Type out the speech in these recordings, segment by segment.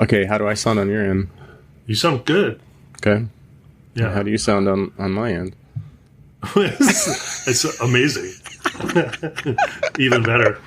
Okay, how do I sound on your end? You sound good. Okay. Yeah. And how do you sound on my end? It's amazing. Even better.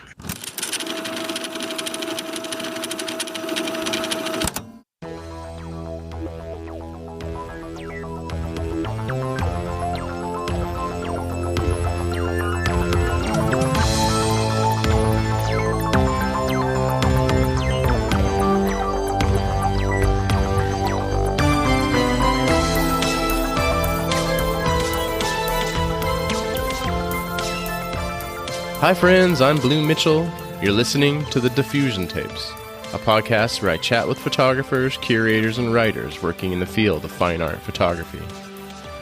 Hi friends, I'm Blue Mitchell. You're listening to the Diffusion Tapes, a podcast where I chat with photographers, curators, and writers working in the field of fine art photography.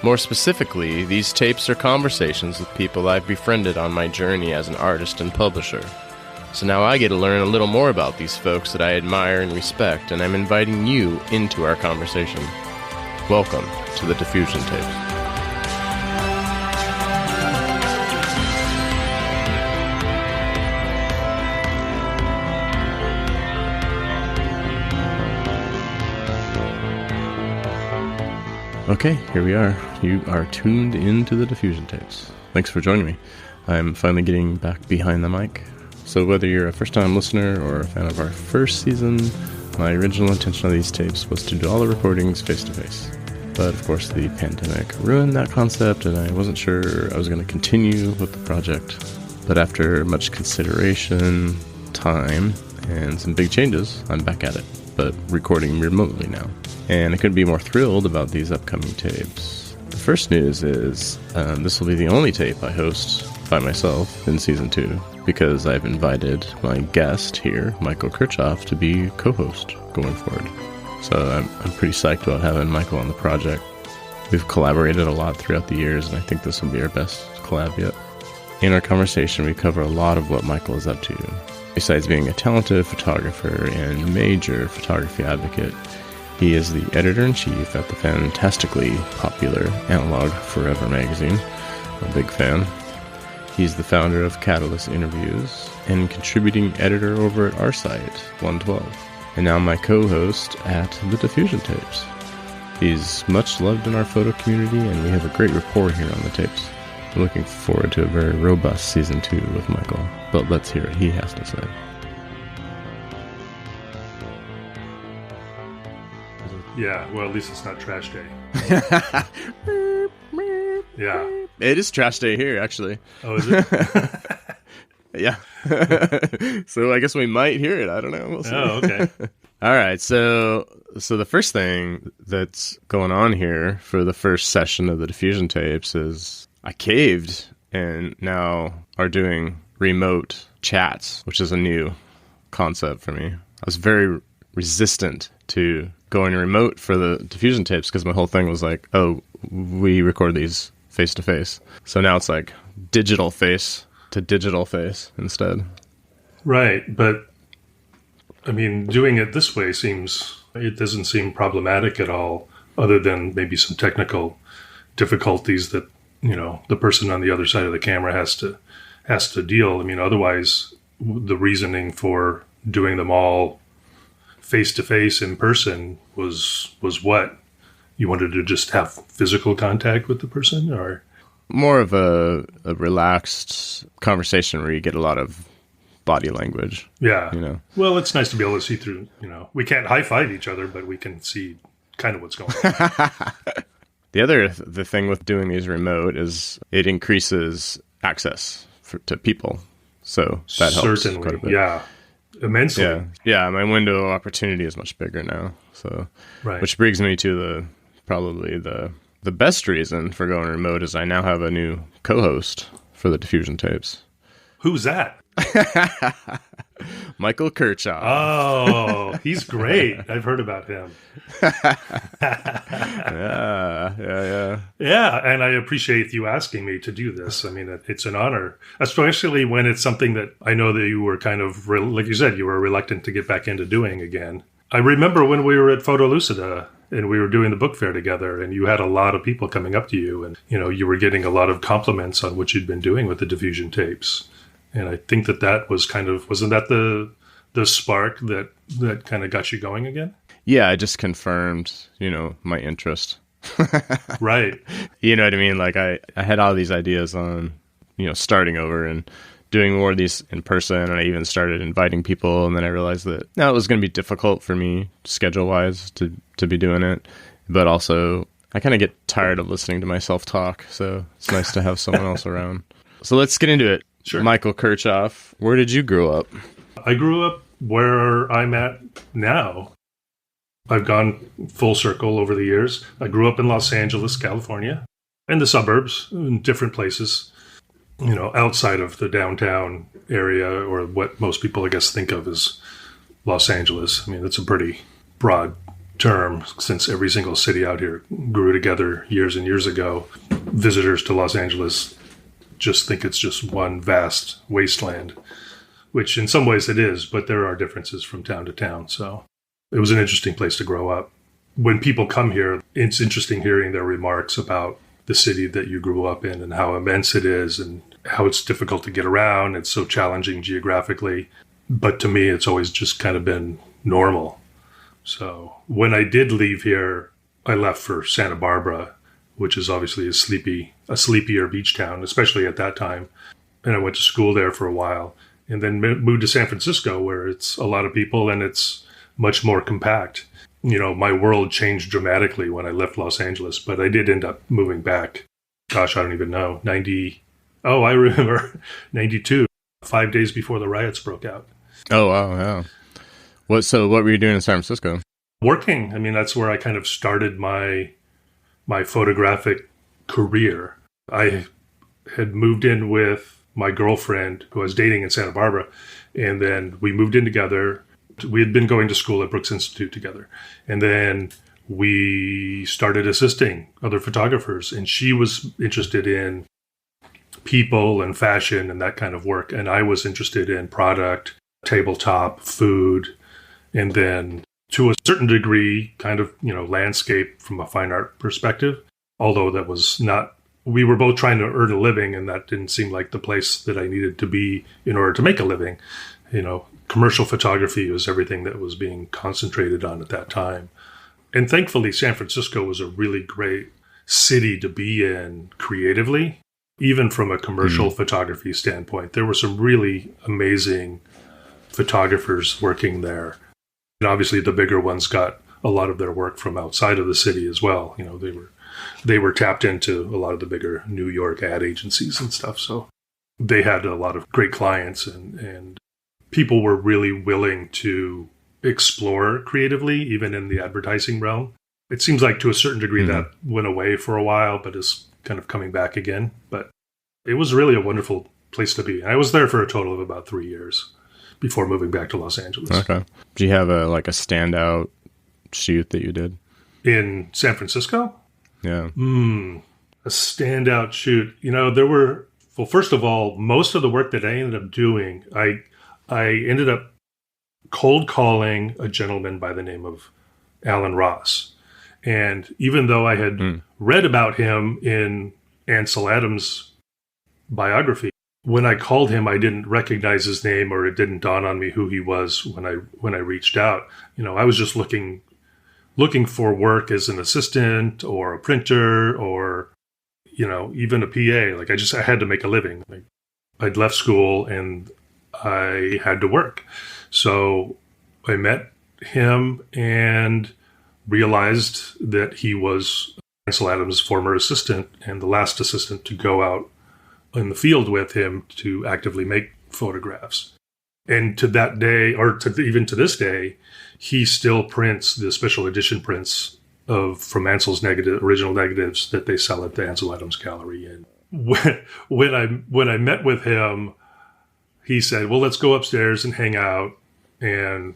More specifically, these tapes are conversations with people I've befriended on my journey as an artist and publisher. So now I get to learn a little more about these folks that I admire and respect, and I'm inviting you into our conversation. Welcome to the Diffusion Tapes. Okay, here we are. You are tuned into the Diffusion Tapes. Thanks for joining me. I'm finally getting back behind the mic. So whether you're a first-time listener or a fan of our first season, my original intention of these tapes was to do all the recordings face-to-face. But of course the pandemic ruined that concept, and I wasn't sure I was going to continue with the project. But after much consideration, time, and some big changes, I'm back at it, but recording remotely now. And I couldn't be more thrilled about these upcoming tapes. The first news is this will be the only tape I host by myself in Season 2, because I've invited my guest here, Michael Kirchoff, to be co-host going forward. So I'm pretty psyched about having Michael on the project. We've collaborated a lot throughout the years, and I think this will be our best collab yet. In our conversation, we cover a lot of what Michael is up to. Besides being a talented photographer and major photography advocate, he is the editor-in-chief at the fantastically popular Analog Forever magazine. I'm a big fan. He's the founder of Catalyst Interviews and contributing editor over at our site, 112. And now my co-host at the Diffusion Tapes. He's much loved in our photo community, and we have a great rapport here on the tapes. I'm looking forward to a very robust Season 2 with Michael, but let's hear what he has to say. Yeah, well, at least it's not trash day. Yeah. It is trash day here, actually. Oh, is it? Yeah. So I guess we might hear it. I don't know. We'll see. Oh, okay. All right. So the first thing that's going on here for the first session of the Diffusion Tapes is I caved and now are doing remote chats, which is a new concept for me. I was very resistant to going remote for the Diffusion Tapes because my whole thing was like, oh, we record these face to face. So now it's like digital face to digital face instead. Right, but I mean, doing it this way it doesn't seem problematic at all, other than maybe some technical difficulties that, you know, the person on the other side of the camera has to deal. I mean, otherwise the reasoning for doing them all face-to-face in person was what? You wanted to just have physical contact with the person, or? More of a relaxed conversation where you get a lot of body language. Yeah. You know? Well, it's nice to be able to see through, you know. We can't high-five each other, but we can see kind of what's going on. The thing with doing these remote is it increases access to people. So that helps quite a bit. Yeah. Immensely. Yeah, my window of opportunity is much bigger now. So, right. Which brings me to probably the best reason for going remote is I now have a new co-host for the Diffusion Tapes. Who's that? Michael Kirchoff. Oh, he's great. I've heard about him. Yeah, and I appreciate you asking me to do this. I mean, it's an honor, especially when it's something that I know that you were kind of, like you said, you were reluctant to get back into doing again. I remember when we were at Photolusida and we were doing the book fair together, and you had a lot of people coming up to you, and you know, you were getting a lot of compliments on what you'd been doing with the Diffusion Tapes. And I think that was kind of, wasn't that the spark that kind of got you going again? yeah, it just confirmed, my interest. Right. You know what I mean? Like I had all these ideas on, starting over and doing more of these in person. And I even started inviting people. And then I realized that now it was going to be difficult for me schedule wise to be doing it. But also I kind of get tired of listening to myself talk. So it's nice to have someone else around. So let's get into it. Sure. Michael Kirchoff, where did you grow up? I grew up where I'm at now. I've gone full circle over the years. I grew up in Los Angeles, California, in the suburbs, in different places, outside of the downtown area, or what most people, I guess, think of as Los Angeles. I mean, it's a pretty broad term since every single city out here grew together years and years ago. Visitors to Los Angeles just think it's just one vast wasteland, which in some ways it is, but there are differences from town to town. So it was an interesting place to grow up. When people come here, it's interesting hearing their remarks about the city that you grew up in and how immense it is and how it's difficult to get around. It's so challenging geographically. But to me, it's always just kind of been normal. So when I did leave here, I left for Santa Barbara, which is obviously a sleepier beach town, especially at that time. And I went to school there for a while and then moved to San Francisco, where it's a lot of people and it's much more compact. My world changed dramatically when I left Los Angeles, but I did end up moving back. Gosh, I don't even know. I remember 92, 5 days before the riots broke out. Oh, wow. Yeah. What were you doing in San Francisco? Working. I mean, that's where I kind of started my photographic career. I had moved in with my girlfriend who I was dating in Santa Barbara, and then we moved in together. We had been going to school at Brooks Institute together. And then we started assisting other photographers. And she was interested in people and fashion and that kind of work. And I was interested in product, tabletop, food, and then to a certain degree, kind of, landscape from a fine art perspective. Although that was not, we were both trying to earn a living, and that didn't seem like the place that I needed to be in order to make a living. Commercial photography was everything that was being concentrated on at that time. And thankfully, San Francisco was a really great city to be in creatively, even from a commercial photography standpoint. There were some really amazing photographers working there. And obviously, the bigger ones got a lot of their work from outside of the city as well. They were tapped into a lot of the bigger New York ad agencies and stuff. So they had a lot of great clients, and people were really willing to explore creatively, even in the advertising realm. It seems like to a certain degree that went away for a while, but is kind of coming back again. But it was really a wonderful place to be. I was there for a total of about 3 years before moving back to Los Angeles. Okay. Do you have a standout shoot that you did? In San Francisco? Yeah. A standout shoot. First of all, most of the work that I ended up doing, I ended up cold calling a gentleman by the name of Alan Ross. And even though I had read about him in Ansel Adams' biography, when I called him, I didn't recognize his name, or it didn't dawn on me who he was when I reached out. I was just looking for work as an assistant or a printer or, even a PA. Like I had to make a living. I'd left school and I had to work. So I met him and realized that he was Ansel Adams' former assistant and the last assistant to go out in the field with him to actively make photographs. And to that day, or even to this day, he still prints the special edition prints from Ansel's original negatives that they sell at the Ansel Adams Gallery. And when I met with him, he said, well, let's go upstairs and hang out and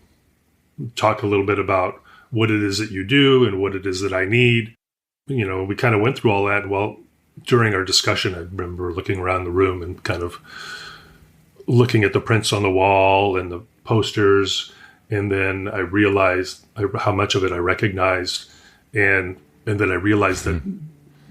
talk a little bit about what it is that you do and what it is that I need. We kind of went through all that. Well, during our discussion, I remember looking around the room and kind of looking at the prints on the wall and the posters. And then I realized how much of it I recognized. And then I realized that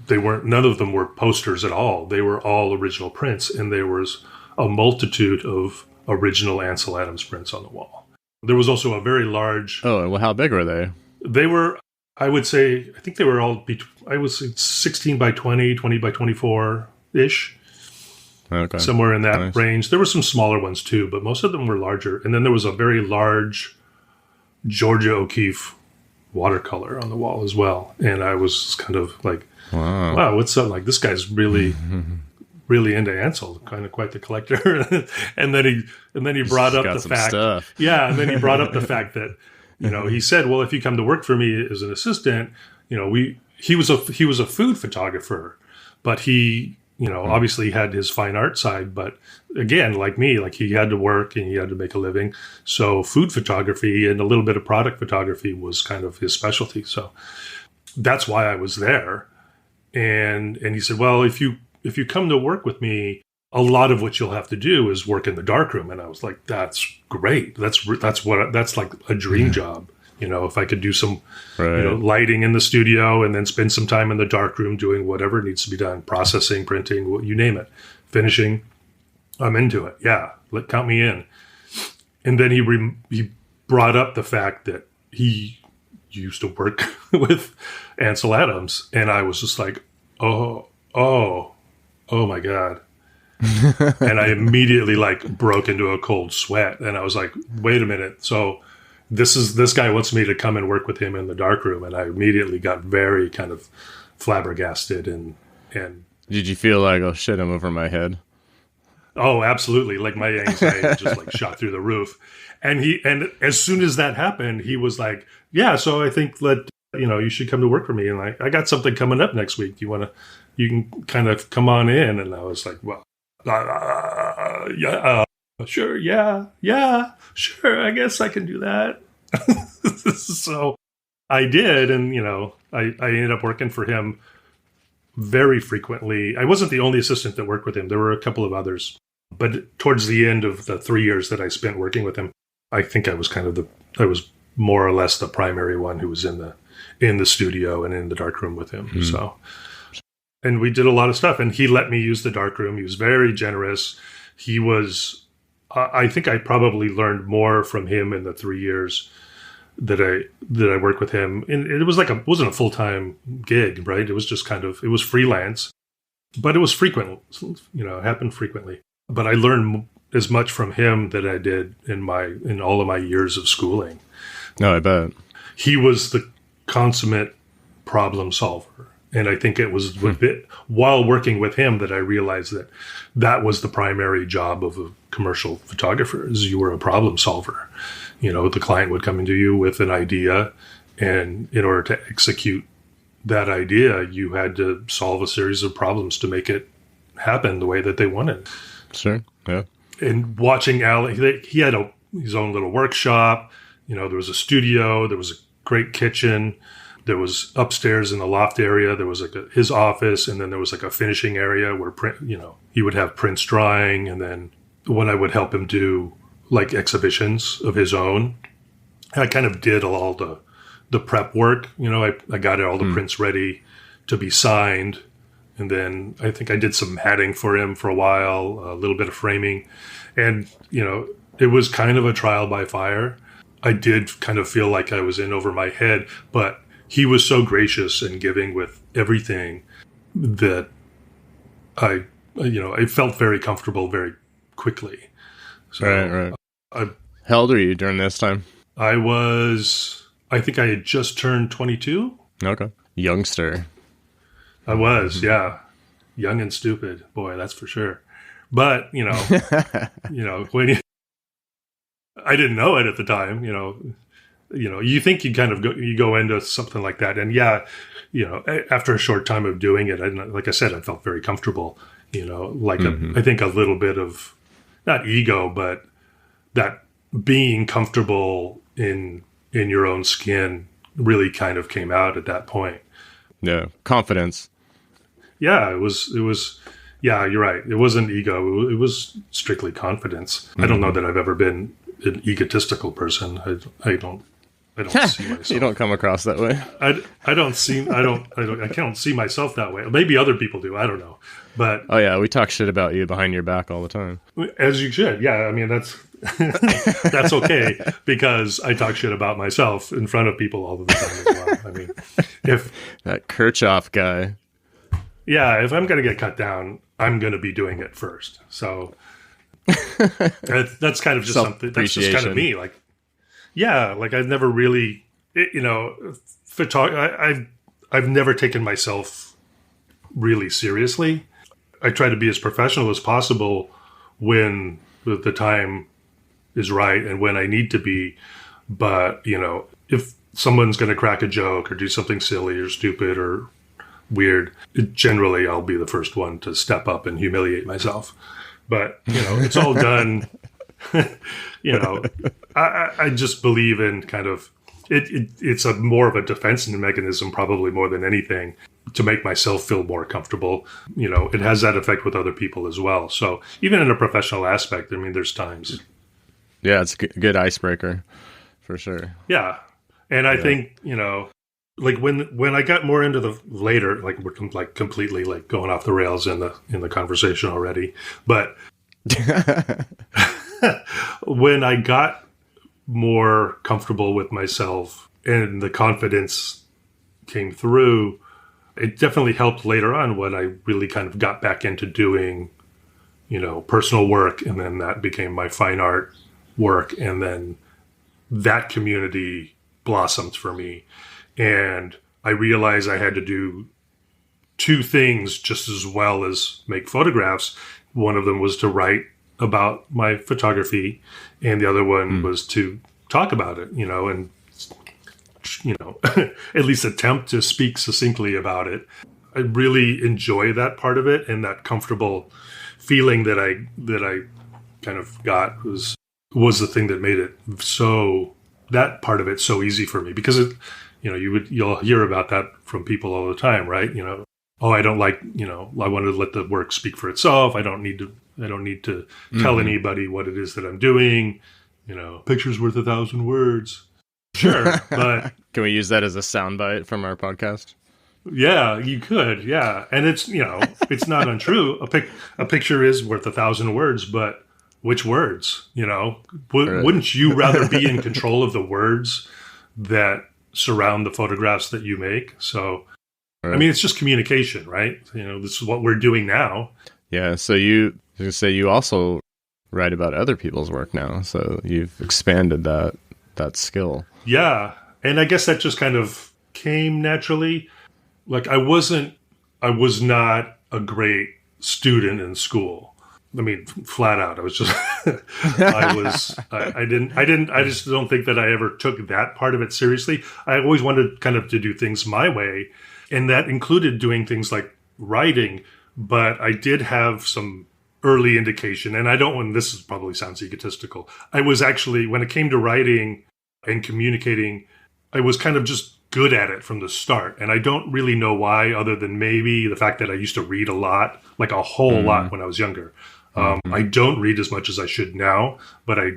none of them were posters at all. They were all original prints. And there was a multitude of original Ansel Adams prints on the wall. There was also a very large... Oh, well, how big were they? They were, I would say, I think they were all, I was 16 by 20, 20 by 24-ish. Okay. Somewhere in that range. There were some smaller ones too, but most of them were larger. And then there was a very large Georgia O'Keeffe watercolor on the wall as well. And I was kind of like, wow, what's up? Like, this guy's really, really into Ansel, kind of quite the collector. and then he brought up the fact, stuff. yeah. And then he brought up the fact that, he said, well, if you come to work for me as an assistant, he was a food photographer, but he, obviously had his fine art side, but again, like me, like he had to work and he had to make a living. So food photography and a little bit of product photography was kind of his specialty. So that's why I was there. And he said, well, if you come to work with me, a lot of what you'll have to do is work in the darkroom. And I was like, that's great. That's like a dream job. If I could do some, lighting in the studio and then spend some time in the darkroom doing whatever needs to be done, processing, printing, you name it, finishing, I'm into it. Yeah, count me in. And then he brought up the fact that he used to work with Ansel Adams, and I was just like, oh my God. And I immediately broke into a cold sweat, and I was like, wait a minute, so this guy wants me to come and work with him in the darkroom, and I immediately got very kind of flabbergasted and Did you feel like, oh shit, I'm over my head? Oh, absolutely. Like my anxiety just shot through the roof. And as soon as that happened, he was like, yeah, so I think you should come to work for me. And I got something coming up next week. You can kind of come on in. And I was like, well, yeah. Sure, yeah, sure, I guess I can do that. So I did, and, I ended up working for him very frequently. I wasn't the only assistant that worked with him. There were a couple of others. But towards the end of the 3 years that I spent working with him, I think I was I was more or less the primary one who was in the studio and in the darkroom with him. Mm-hmm. So, and we did a lot of stuff, and he let me use the darkroom. He was very generous. He was... I think I probably learned more from him in the 3 years that I worked with him. And it was it wasn't a full-time gig, right? It was just it was freelance, but it was frequent, it happened frequently. But I learned as much from him that I did in all of my years of schooling. No, I bet. He was the consummate problem solver. And I think it was while working with him that I realized that was the primary job of a commercial photographer, is you were a problem solver. The client would come into you with an idea, and in order to execute that idea, you had to solve a series of problems to make it happen the way that they wanted. Sure, yeah. And watching Al, he had his own little workshop. There was a studio, there was a great kitchen. There was upstairs in the loft area, there was his office, and then there was a finishing area where he would have prints drying, and then when I would help him do exhibitions of his own, I kind of did all the prep work. I got all the prints ready to be signed, and then I think I did some hatting for him for a while, a little bit of framing, and it was kind of a trial by fire. I did kind of feel like I was in over my head, but he was so gracious and giving with everything that I felt very comfortable very quickly. So, right. How old are you during this time? I think I had just turned 22. Okay. Youngster. I was, yeah. Young and stupid. Boy, that's for sure. But, when I didn't know it at the time, you think you kind of go into something like that. And yeah, after a short time of doing it, like I said, I felt very comfortable, I think a little bit of not ego, but that being comfortable in your own skin really kind of came out at that point. Yeah. Confidence. Yeah, it was, yeah, you're right. It wasn't ego. It was strictly confidence. Mm-hmm. I don't know that I've ever been an egotistical person. I don't see myself. You don't come across that way. I can't see myself that way. Maybe other people do. I don't know. But oh yeah, we talk shit about you behind your back all the time. As you should. Yeah, I mean that's that's okay, because I talk shit about myself in front of people all the time as well. I mean, if that Kirchoff guy. Yeah, if I'm going to get cut down, I'm going to be doing it first. So that's kind of just something, that's just kind of me. Like, yeah, like I've never really, I've never taken myself really seriously. I try to be as professional as possible when the time is right and when I need to be. But, if someone's going to crack a joke or do something silly or stupid or weird, generally I'll be the first one to step up and humiliate myself. But, it's all done. I just believe in kind of, it's a more of a defense mechanism, probably more than anything, to make myself feel more comfortable. It has that effect with other people as well. So even in a professional aspect, I mean, there's times. Yeah, it's a good icebreaker for sure. Yeah. And I think, like when I got more into the later, like we're like completely like going off the rails in the conversation already, but when I got more comfortable with myself and the confidence came through, it definitely helped later on when I really kind of got back into doing, personal work, and then that became my fine art work, and then that community blossomed for me. And I realized I had to do two things just as well as make photographs. One of them was to write about my photography, and the other one was to talk about it, and, at least attempt to speak succinctly about it. I really enjoy that part of it, and that comfortable feeling that I kind of got was the thing that made it that part of it so easy for me, because it, you'll hear about that from people all the time, right? Oh, I don't like, I want to let the work speak for itself. I don't need to tell anybody what it is that I'm doing. Picture's worth 1,000 words. Sure, but can we use that as a soundbite from our podcast? Yeah, you could. Yeah, and it's it's not untrue. A picture is worth 1,000 words, but which words? Wouldn't you rather be in control of the words that surround the photographs that you make? So, right. I mean, it's just communication, right? This is what we're doing now. Yeah. So you also write about other people's work now. So you've expanded that skill. Yeah. And I guess that just kind of came naturally. Like I was not a great student in school. I mean, flat out, I was just, I just don't think that I ever took that part of it seriously. I always wanted kind of to do things my way. And that included doing things like writing, but I did have some early indication. And this probably sounds egotistical. I was actually, when it came to writing and communicating, I was kind of just good at it from the start. And I don't really know why, other than maybe the fact that I used to read a lot, like a whole lot when I was younger. I don't read as much as I should now, but I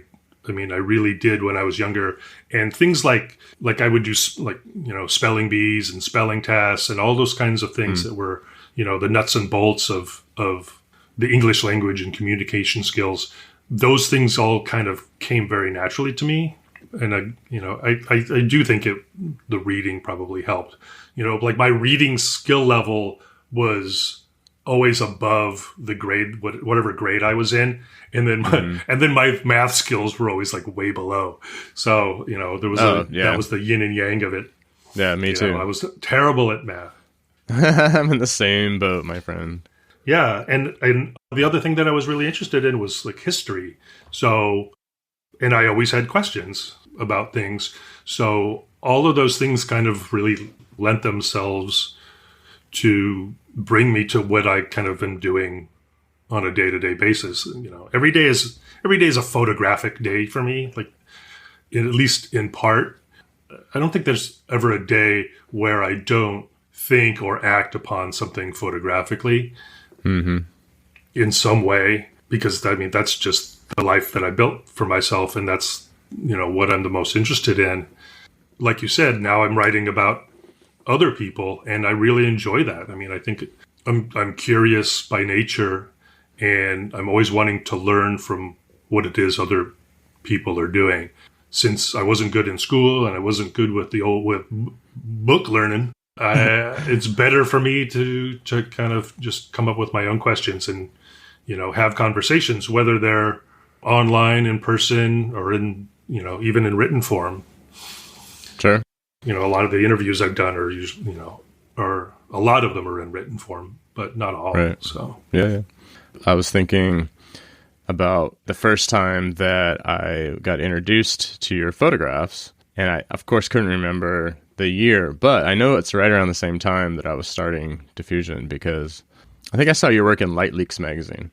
really did when I was younger. And things like I would do spelling bees and spelling tests and all those kinds of things that were, the nuts and bolts of the English language and communication skills. Those things all kind of came very naturally to me. And I do think the reading probably helped. Like my reading skill level was always above the grade, whatever grade I was in, and then my math skills were always like way below. So there was that was the yin and yang of it. Yeah, me too. I was terrible at math. I'm in the same boat, my friend. Yeah, and the other thing that I was really interested in was like history. So, and I always had questions about things. So all of those things kind of really lent themselves to bring me to what I kind of am doing on a day-to-day basis. Every day is a photographic day for me, like at least in part. I don't think there's ever a day where I don't think or act upon something photographically in some way, because that's just the life that I built for myself, and that's what I'm the most interested in. Like you said, now I'm writing about other people, and I really enjoy that. I mean, I think I'm curious by nature, and I'm always wanting to learn from what it is other people are doing. Since I wasn't good in school and I wasn't good with book learning, it's better for me to kind of just come up with my own questions and, have conversations, whether they're online, in person, or in, even in written form. Sure. A lot of the interviews I've done are usually, or a lot of them are in written form, but not all. Right. So yeah. I was thinking about the first time that I got introduced to your photographs, and I, of course, couldn't remember the year, but I know it's right around the same time that I was starting Diffusion, because I think I saw your work in Light Leaks magazine.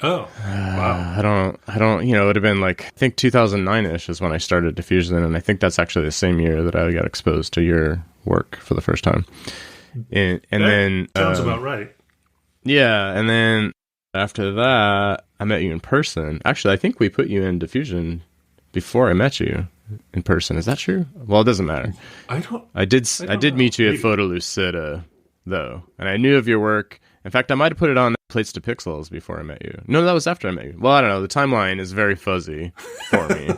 Oh, wow. I don't, it would have been like, I think 2009-ish is when I started Diffusion, and I think that's actually the same year that I got exposed to your work for the first time. And then sounds about right. Yeah, and then after that, I met you in person. Actually, I think we put you in Diffusion before I met you in person. Is that true? Well, it doesn't matter. I did meet you at Photo Lucida, though, and I knew of your work. In fact, I might have put it on Plates to Pixels before I met you. No, that was after I met you. Well, I don't know. The timeline is very fuzzy for me.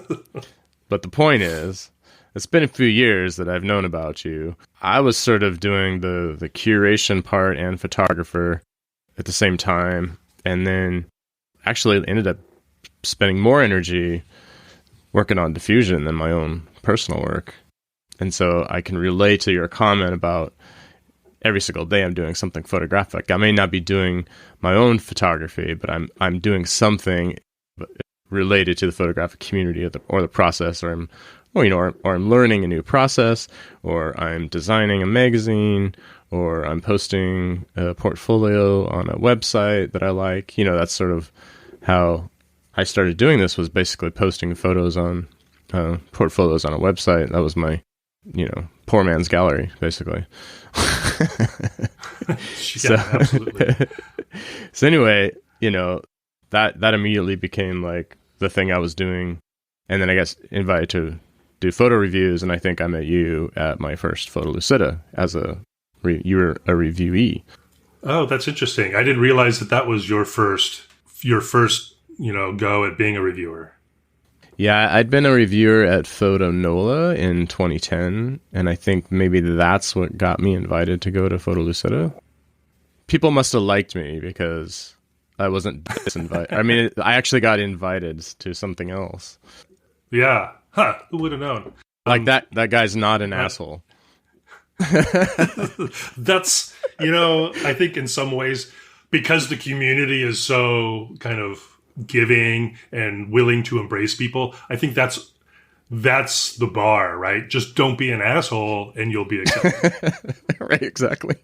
But the point is, it's been a few years that I've known about you. I was sort of doing the curation part and photographer at the same time, and then actually ended up spending more energy working on Diffusion than my own personal work. And so I can relate to your comment about every single day I'm doing something photographic. I may not be doing my own photography, but I'm doing something related to the photographic community or the process, or I'm learning a new process, or I'm designing a magazine, or I'm posting a portfolio on a website that I like. That's sort of how I started doing this, was basically posting photos on portfolios on a website. That was my, poor man's gallery, basically. Absolutely. So anyway, that immediately became like the thing I was doing. And then I got invited to do photo reviews, and I think I met you at my first Photo Lucida you were a reviewee. Oh, that's interesting. I didn't realize that was your first, go at being a reviewer. Yeah, I'd been a reviewer at Photo Nola in 2010, and I think maybe that's what got me invited to go to Photo Lucida. People must have liked me because I wasn't disinvited. I mean, I actually got invited to something else. Yeah. Huh. Who would have known? Like that guy's not an asshole. That's, I think in some ways, because the community is so kind of giving and willing to embrace people, I think that's the bar, right? Just don't be an asshole and you'll be accepted. Right, exactly.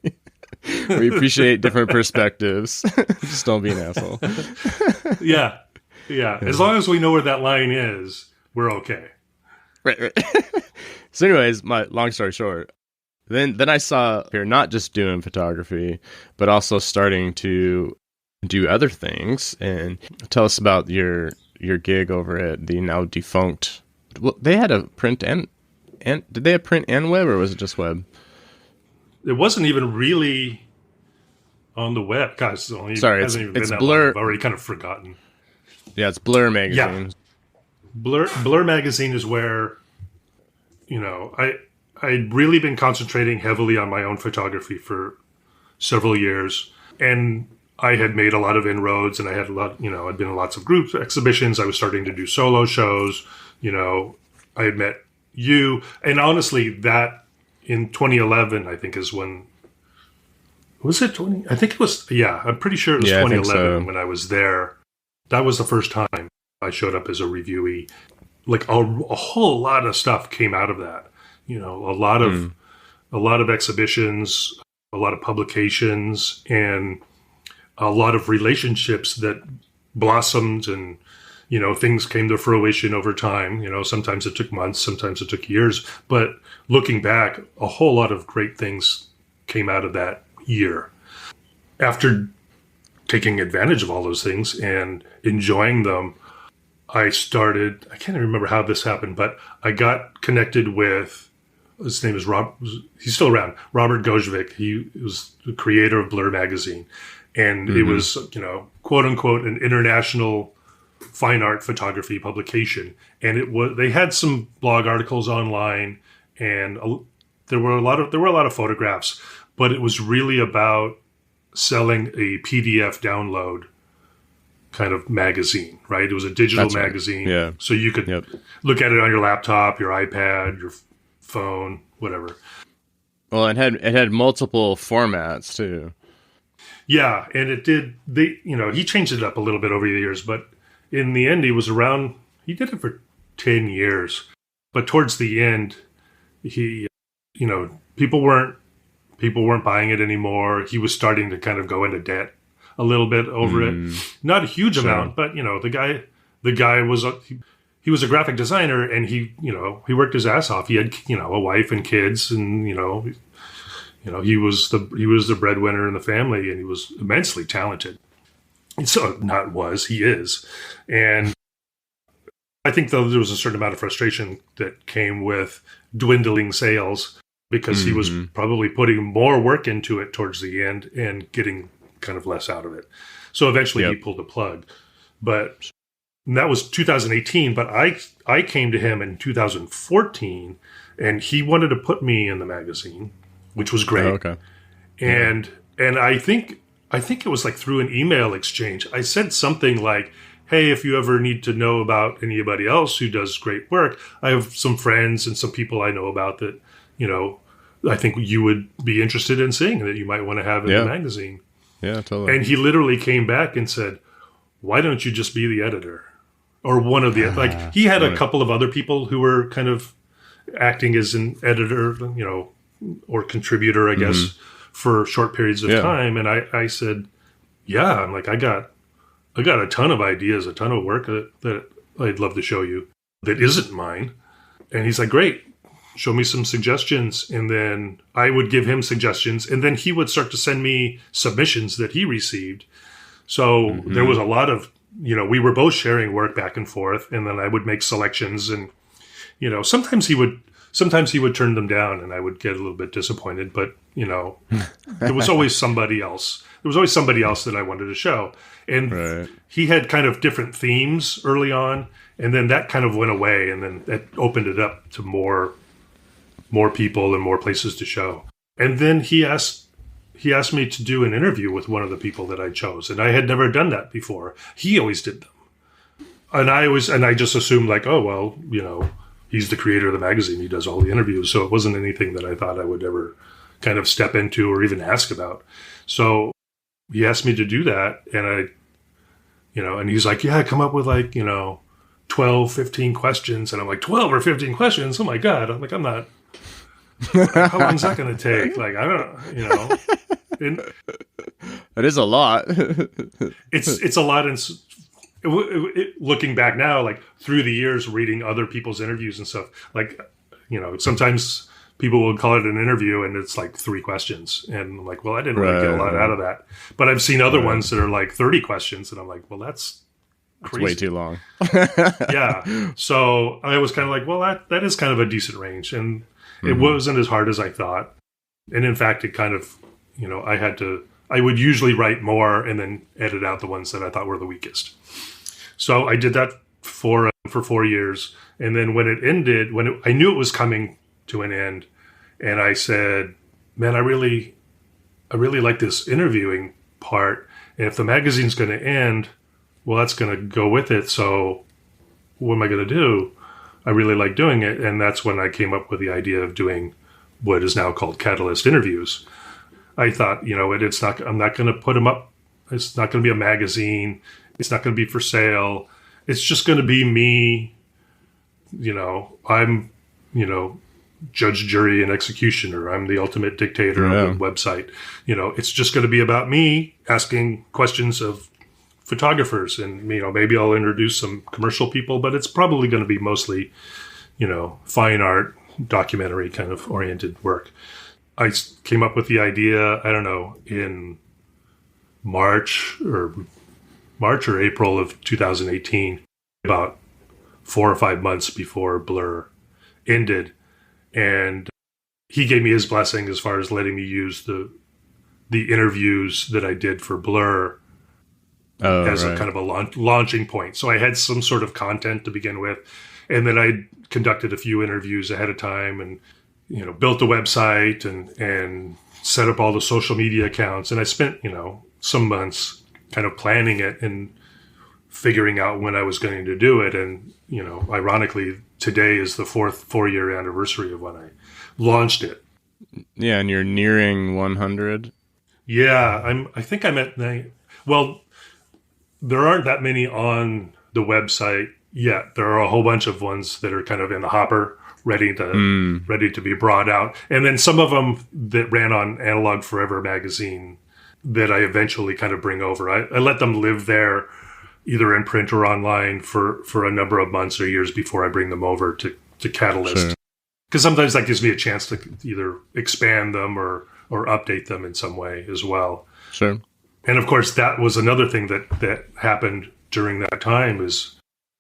We appreciate different perspectives. Just don't be an asshole. Yeah. As long as we know where that line is, we're okay. Right. So anyways, my long story short, then I saw you're not just doing photography, but also starting to do other things. And tell us about your gig over at the now defunct. Well, they had a print and did they have print and web, or was it just web? It wasn't even really on the web. Gosh, sorry, it's Blur. I've already kind of forgotten. Yeah, it's Blur magazine. Yeah. Blur magazine is where, I'd really been concentrating heavily on my own photography for several years, and I had made a lot of inroads, and I had I'd been in lots of group exhibitions. I was starting to do solo shows. I had met you, and honestly, that in 2011, I think is when, was it 20? I think it was, yeah, I'm pretty sure it was 2011 when I was there. That was the first time I showed up as a reviewee. Like a whole lot of stuff came out of that. A lot of exhibitions, a lot of publications, and a lot of relationships that blossomed, and things came to fruition over time. Sometimes it took months, sometimes it took years, but looking back, a whole lot of great things came out of that year. After taking advantage of all those things and enjoying them, I can't remember how this happened, but I got connected with, his name is Rob, he's still around, Robert Gojvik. He was the creator of Blur magazine. And it was, quote unquote, an international fine art photography publication, and they had some blog articles online, and there were a lot of photographs, but it was really about selling a PDF download kind of magazine, right? It was a digital magazine, Yeah. so you could look at it on your laptop, your iPad, your phone, whatever. Well, it had multiple formats too. Yeah, and it did. He changed it up a little bit over the years, but in the end, he did it for 10 years. But towards the end, people weren't buying it anymore. He was starting to kind of go into debt a little bit over it. Not a huge amount, but the guy was he was a graphic designer, and he worked his ass off. He had a wife and kids, and he was the breadwinner in the family, and he was immensely talented. So he is. And I think though there was a certain amount of frustration that came with dwindling sales, because he was probably putting more work into it towards the end and getting kind of less out of it. So eventually he pulled the plug. But that was 2018, but I came to him in 2014, and he wanted to put me in the magazine, which was great. Oh, okay. And I think it was like through an email exchange. I said something like, hey, if you ever need to know about anybody else who does great work, I have some friends and some people I know about that, I think you would be interested in seeing, that you might want to have in the magazine. Yeah, totally. And he literally came back and said, why don't you just be the editor? Or one of the, like, he had a couple of other people who were kind of acting as an editor, or contributor, I guess, for short periods of time. And I said, I'm like, I got a ton of ideas, a ton of work that I'd love to show you that isn't mine. And he's like, great, show me some suggestions. And then I would give him suggestions, and then he would start to send me submissions that he received. So there was a lot of, we were both sharing work back and forth, and then I would make selections, and, sometimes he would turn them down, and I would get a little bit disappointed, but, there was always somebody else. There was always somebody else that I wanted to show. And he had kind of different themes early on, and then that kind of went away, and then that opened it up to more people and more places to show. And then he asked me to do an interview with one of the people that I chose, and I had never done that before. He always did them. And I just assumed, like, oh, well, he's the creator of the magazine. He does all the interviews. So it wasn't anything that I thought I would ever kind of step into or even ask about. So he asked me to do that. And and he's like, yeah, come up with 12, 15 questions. And I'm like, 12 or 15 questions? Oh my God. I'm like, I'm not, how long is that going to take? Like, I don't, And That is a lot. it's a lot. And looking back now, like through the years, reading other people's interviews and stuff, like, sometimes people will call it an interview and it's like 3 questions. And I'm like, well, I didn't really get a lot out of that. But I've seen other ones that are like 30 questions. And I'm like, well, that's crazy. It's way too long. Yeah. So I was kind of like, well, that is kind of a decent range. And it wasn't as hard as I thought. And in fact, it kind of, I would usually write more and then edit out the ones that I thought were the weakest. So I did that for 4 years. And then when it ended, I knew it was coming to an end, and I said, man, I really like this interviewing part. And if the magazine's going to end, well, that's going to go with it. So what am I going to do? I really like doing it. And that's when I came up with the idea of doing what is now called Catalyst interviews. I thought, I'm not going to put them up. It's not going to be a magazine. It's not going to be for sale. It's just going to be me. I'm, judge, jury, and executioner. I'm the ultimate dictator of the website. It's just going to be about me asking questions of photographers, and maybe I'll introduce some commercial people, but it's probably going to be mostly, fine art, documentary kind of oriented work. I came up with the idea, I don't know, in March or April of 2018, about 4 or 5 months before Blur ended. And he gave me his blessing as far as letting me use the interviews that I did for Blur as a kind of a launching point. So I had some sort of content to begin with, and then I conducted a few interviews ahead of time, and built a website and set up all the social media accounts. And I spent some months kind of planning it and figuring out when I was going to do it. And ironically, today is the 4-year anniversary of when I launched it. Yeah, and you're nearing 100. Yeah, I think I'm at. Well, there aren't that many on the website yet. There are a whole bunch of ones that are kind of in the hopper, ready to be brought out, and then some of them that ran on Analog Forever magazine that I eventually kind of bring over. I let them live there, either in print or online, for a number of months or years before I bring them over to Catalyst. Sure. Because sometimes that gives me a chance to either expand them or update them in some way as well. Sure. And of course, that was another thing that happened during that time, is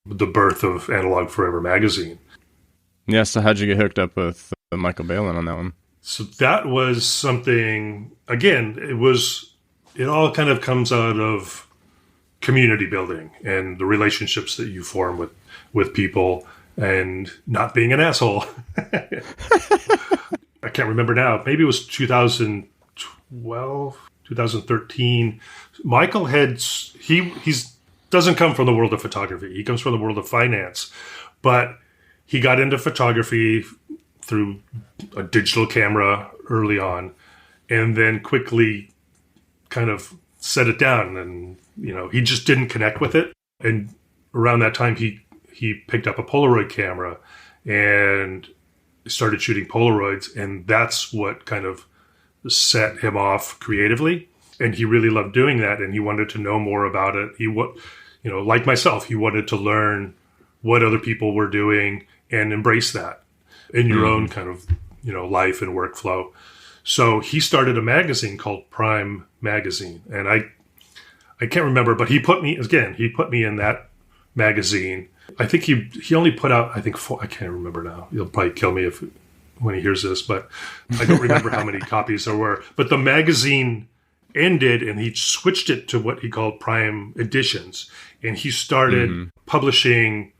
the birth of Analog Forever magazine. Yeah, so how'd you get hooked up with Michael Balin on that one? So that was something, again, it all kind of comes out of community building and the relationships that you form with people, and not being an asshole. I can't remember now. Maybe it was 2012, 2013. Michael he's doesn't come from the world of photography. He comes from the world of finance, but he got into photography through a digital camera early on, and then quickly kind of set it down. And he just didn't connect with it. And around that time, he picked up a Polaroid camera and started shooting Polaroids, and that's what kind of set him off creatively. And he really loved doing that, and he wanted to know more about it. Like myself, he wanted to learn what other people were doing and embrace that in your own kind of life and workflow. So he started a magazine called Prime Magazine, and I can't remember, but he put me in that magazine. I think he only put out, I think, 4, I can't remember now. He'll probably kill me when he hears this, but I don't remember how many copies there were. But the magazine ended, and he switched it to what he called Prime Editions. And he started publishing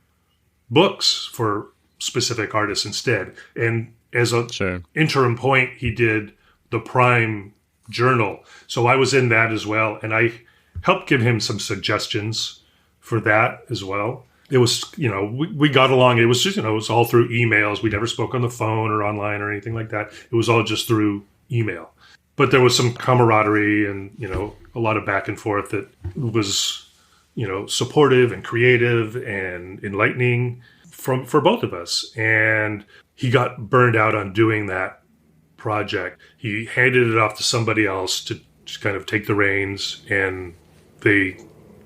books for specific artists instead. And as a interim point, he did the Prime Journal. So I was in that as well, and I helped give him some suggestions for that as well. It was, we got along. It was just, it was all through emails. We never spoke on the phone or online or anything like that. It was all just through email. But there was some camaraderie and, a lot of back and forth that was, supportive and creative and enlightening for both of us. And he got burned out on doing that project. He handed it off to somebody else to kind of take the reins, and they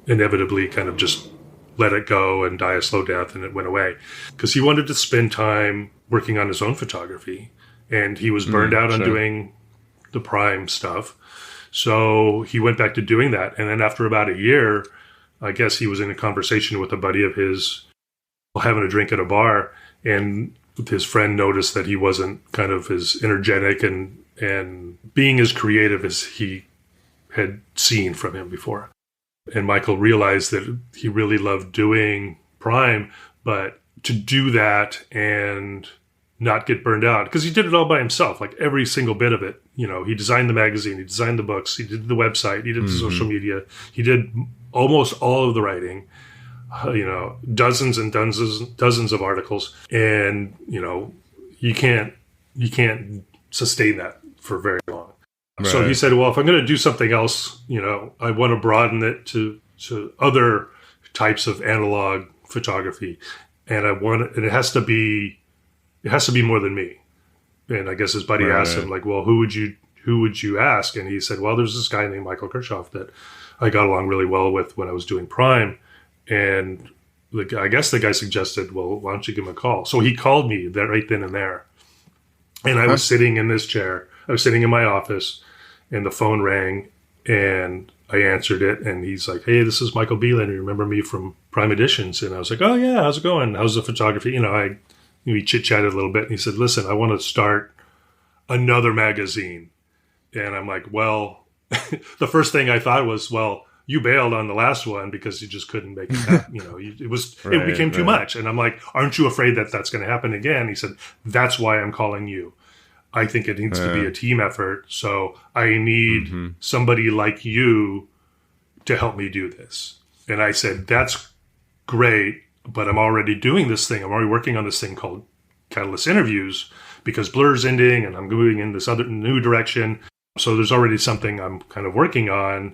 inevitably kind of just let it go and die a slow death, and it went away because he wanted to spend time working on his own photography, and he was burned out on doing the Prime stuff. So he went back to doing that. And then after about a year, I guess he was in a conversation with a buddy of his, having a drink at a bar, and his friend noticed that he wasn't kind of as energetic and being as creative as he had seen from him before. And Michael realized that he really loved doing Prime, but to do that and not get burned out, because he did it all by himself, like every single bit of it. He designed the magazine, he designed the books, he did the website, he did the social media, he did almost all of the writing, dozens and dozens of articles. And, you can't sustain that for very long. Right. So he said, well, if I'm going to do something else, I want to broaden it to other types of analog photography. And it has to be more than me. And I guess his buddy asked him, like, well, who would you ask? And he said, well, there's this guy named Michael Kirchoff that I got along really well with when I was doing Prime. And I guess the guy suggested, well, why don't you give him a call? So he called me right then and there. And I was sitting in this chair. I was sitting in my office, and the phone rang, and I answered it. And he's like, hey, this is Michael Balin. You remember me from Prime Editions? And I was like, oh, yeah, how's it going? How's the photography? We chit-chatted a little bit. And he said, listen, I want to start another magazine. And I'm like, well, the first thing I thought was, well, you bailed on the last one because you just couldn't make it, it became too much. And I'm like, aren't you afraid that that's going to happen again? He said, that's why I'm calling you. I think it needs to be a team effort. So I need somebody like you to help me do this. And I said, that's great, but I'm already doing this thing. I'm already working on this thing called Catalyst Interviews because Blur's ending and I'm going in this other new direction. So there's already something I'm kind of working on.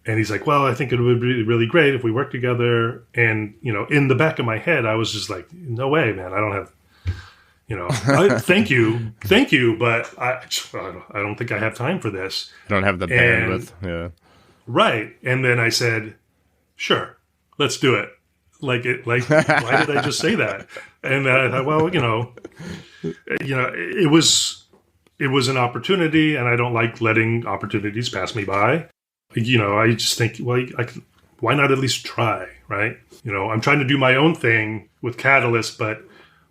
And he's like, well, I think it would be really great if we work together. And, in the back of my head, I was just like, no way, man. I don't have, thank you. But I don't think I have time for this. I don't have the bandwidth. Yeah. Right. And then I said, sure, let's do it. Why did I just say that? And then I thought, well, it was an opportunity, and I don't like letting opportunities pass me by. I just think, well, why not at least try, right? I'm trying to do my own thing with Catalyst, but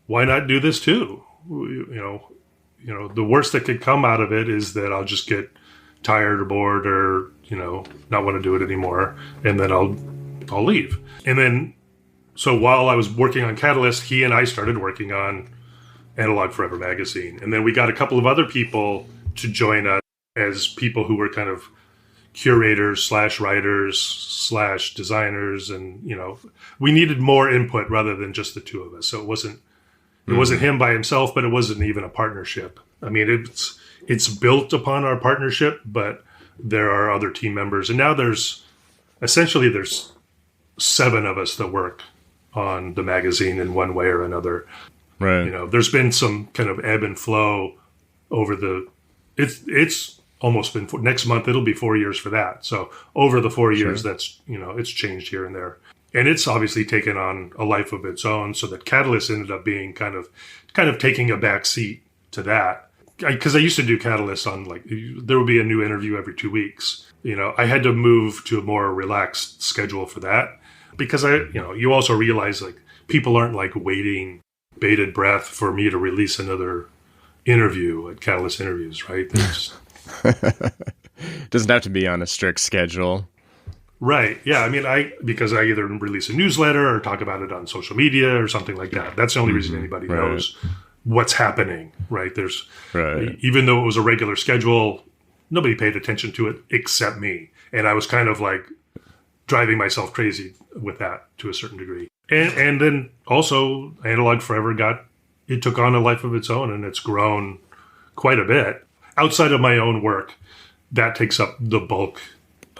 why not do this too? The worst that could come out of it is that I'll just get tired or bored or, not want to do it anymore, and then I'll leave. And then, so while I was working on Catalyst, he and I started working on Analog Forever magazine. And then we got a couple of other people to join us as people who were kind of curators / writers / designers. And, we needed more input rather than just the two of us. So it wasn't him by himself, but it wasn't even a partnership. I mean, it's built upon our partnership, but there are other team members. And now there's 7 of us that work on the magazine in one way or another. Right. There's been some kind of ebb and flow over it's almost been, next month it'll be 4 years for that. So over the 4 years, that's, it's changed here and there. And it's obviously taken on a life of its own, so that Catalyst ended up being kind of taking a back seat to that. Because I used to do Catalyst on, there would be a new interview every 2 weeks. I had to move to a more relaxed schedule for that. Because you also realize people aren't waiting bated breath for me to release another interview at Catalyst Interviews, right? Doesn't have to be on a strict schedule. Right. Yeah. I mean, because I either release a newsletter or talk about it on social media or something like that. That's the only reason anybody knows what's happening, right? Even though it was a regular schedule, nobody paid attention to it except me. And I was kind of driving myself crazy with that to a certain degree. And then also Analog Forever took on a life of its own, and it's grown quite a bit. Outside of my own work, that takes up the bulk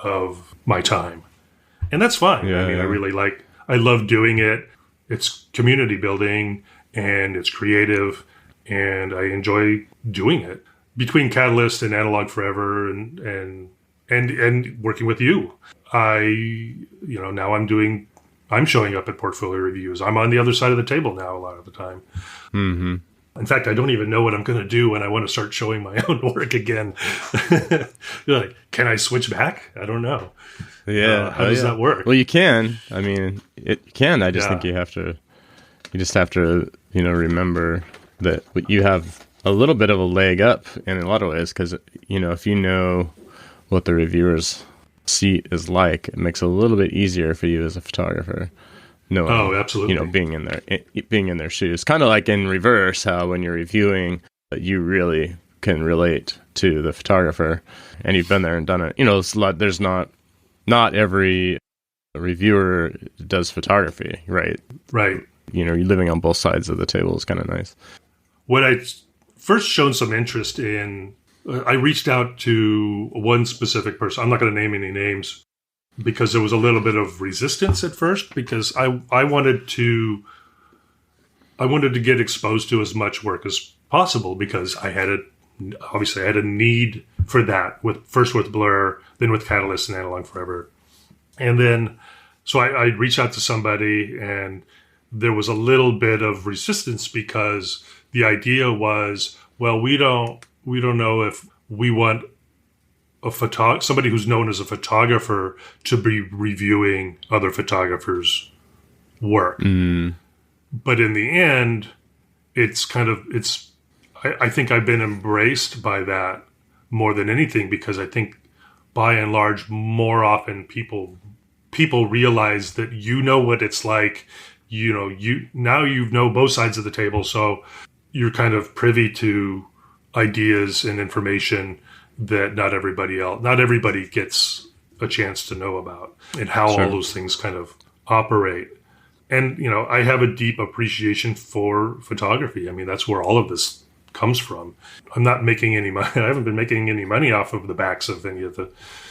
of my time. And that's fine. Yeah, I love doing it. It's community building and it's creative, and I enjoy doing it. Between Catalyst and Analog Forever and working with you, now I'm showing up at portfolio reviews. I'm on the other side of the table now a lot of the time. Mm-hmm. In fact, I don't even know what I'm going to do when I want to start showing my own work again. Can I switch back? I don't know. Yeah. How does that work? Well, you can. I mean, you can. I just think you just have to, remember that you have a little bit of a leg up in a lot of ways, because, if you know what the reviewer's seat is like, it makes it a little bit easier for you as a photographer. No, absolutely. Being in their shoes, kind of like in reverse, how when you're reviewing, you really can relate to the photographer, and you've been there and done it. It's a lot. There's not every reviewer does photography, right? Right. You're living on both sides of the table is kind of nice. What I first shown some interest in, I reached out to one specific person. I'm not going to name any names, because there was a little bit of resistance at first, because I wanted to get exposed to as much work as possible, because I had a need for that, first with Blur, then with Catalyst and Analog Forever. And then, so I reached out to somebody, and there was a little bit of resistance, because the idea was, well, we don't know if we want somebody who's known as a photographer to be reviewing other photographers' work. Mm. But in the end, I think I've been embraced by that more than anything, because I think by and large, more often people realize that you know what it's like. You know both sides of the table, so you're kind of privy to ideas and information that not everybody gets a chance to know about, and how Sure. all those things kind of operate. And, I have a deep appreciation for photography. I mean, that's where all of this comes from. I'm not making any money. I haven't been making any money off of the backs of any of the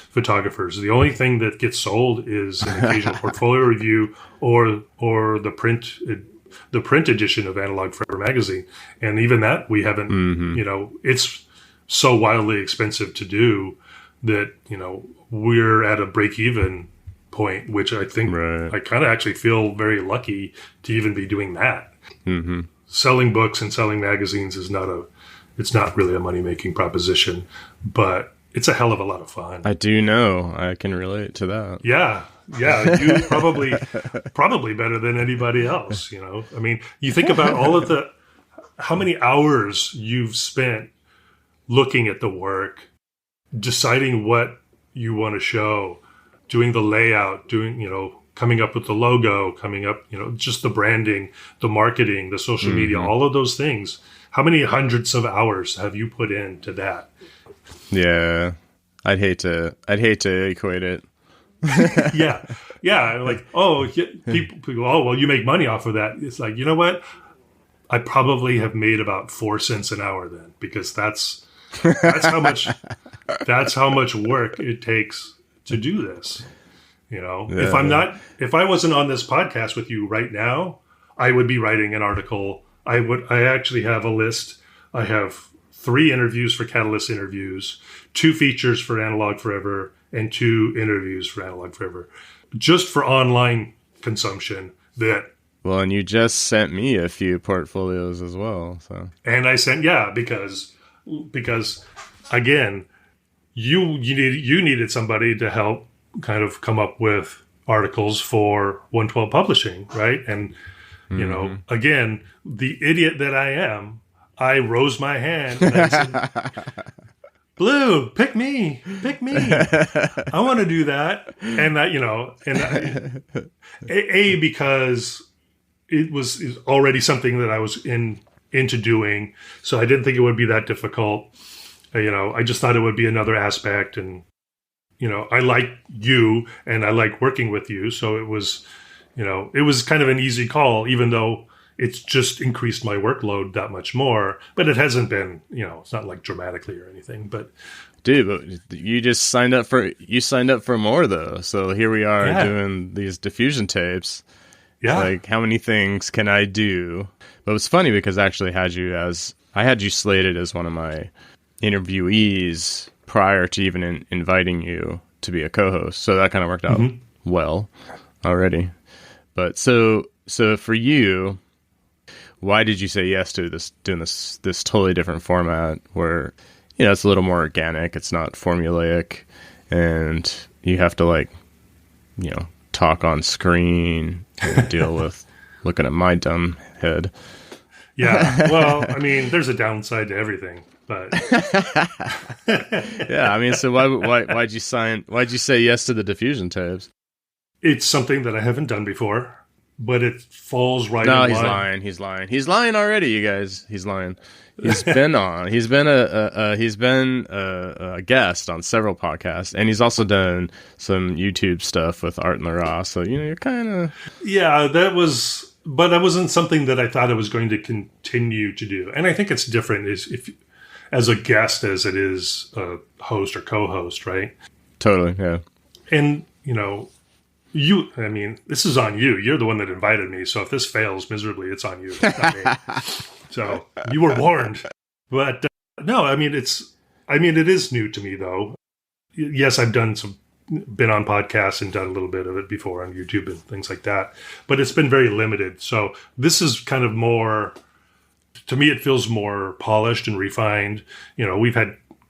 photographers. The only thing that gets sold is an occasional portfolio review or the print edition of Analog Forever magazine. And even that we haven't, it's so wildly expensive to do that, we're at a break-even point, which I think I kind of actually feel very lucky to even be doing that. Mm-hmm. Selling books and selling magazines is it's not really a money-making proposition, but it's a hell of a lot of fun. I do know. I can relate to that. Yeah. You probably better than anybody else, I mean, you think about how many hours you've spent looking at the work, deciding what you want to show, doing the layout, coming up with the logo, just the branding, the marketing, the social media, all of those things. How many hundreds of hours have you put into that? Yeah. I'd hate to equate it. Yeah. Like, people go, oh, well, you make money off of that. It's like, you know what? I probably have made about 4 cents an hour then, because that's how much work it takes to do this. If I wasn't on this podcast with you right now, I would be writing an article. I actually have a list. I have 3 interviews for Catalyst Interviews, 2 features for Analog Forever, and 2 interviews for Analog Forever, just for online consumption. Well, and you just sent me a few portfolios as well. So, and I sent, because again, you needed somebody to help kind of come up with articles for 112 Publishing, right? And again, the idiot that I am, I rose my hand and I said, Blue, pick me. I want to do that. And because it was already something that I was into doing, so I didn't think it would be that difficult. I just thought it would be another aspect, and I like you and I like working with you, so it was kind of an easy call, even though it's just increased my workload that much more. But it hasn't been, it's not like dramatically or anything. But dude, but you just signed up for more though. So here we are doing these diffusion tapes. Yeah. Like, how many things can I do? But it was funny because I actually I had you slated as one of my interviewees prior to even inviting you to be a co-host. So that kind of worked out well already. But so for you, why did you say yes to doing this totally different format where, it's a little more organic, it's not formulaic, and you have to talk on screen and deal with looking at my dumb head. Yeah, well, I mean, there's a downside to everything, but yeah, I mean, so why'd you say yes to the diffusion tapes? It's something that I haven't done before, but it falls right in line. No, he's lying already, you guys. He's lying. He's been on. He's been a guest on several podcasts, and he's also done some YouTube stuff with Art and the Raw. So you're kind of but that wasn't something that I thought I was going to continue to do. And I think it's different if as a guest as it is a host or co-host, right? Totally, yeah. And this is on you. You're the one that invited me. So if this fails miserably, it's on you. It's not me. So you were warned. But no, it is new to me though. Yes, I've been on podcasts and done a little bit of it before on YouTube and things like that, but it's been very limited. So this is kind of more, to me, it feels more polished and refined. We've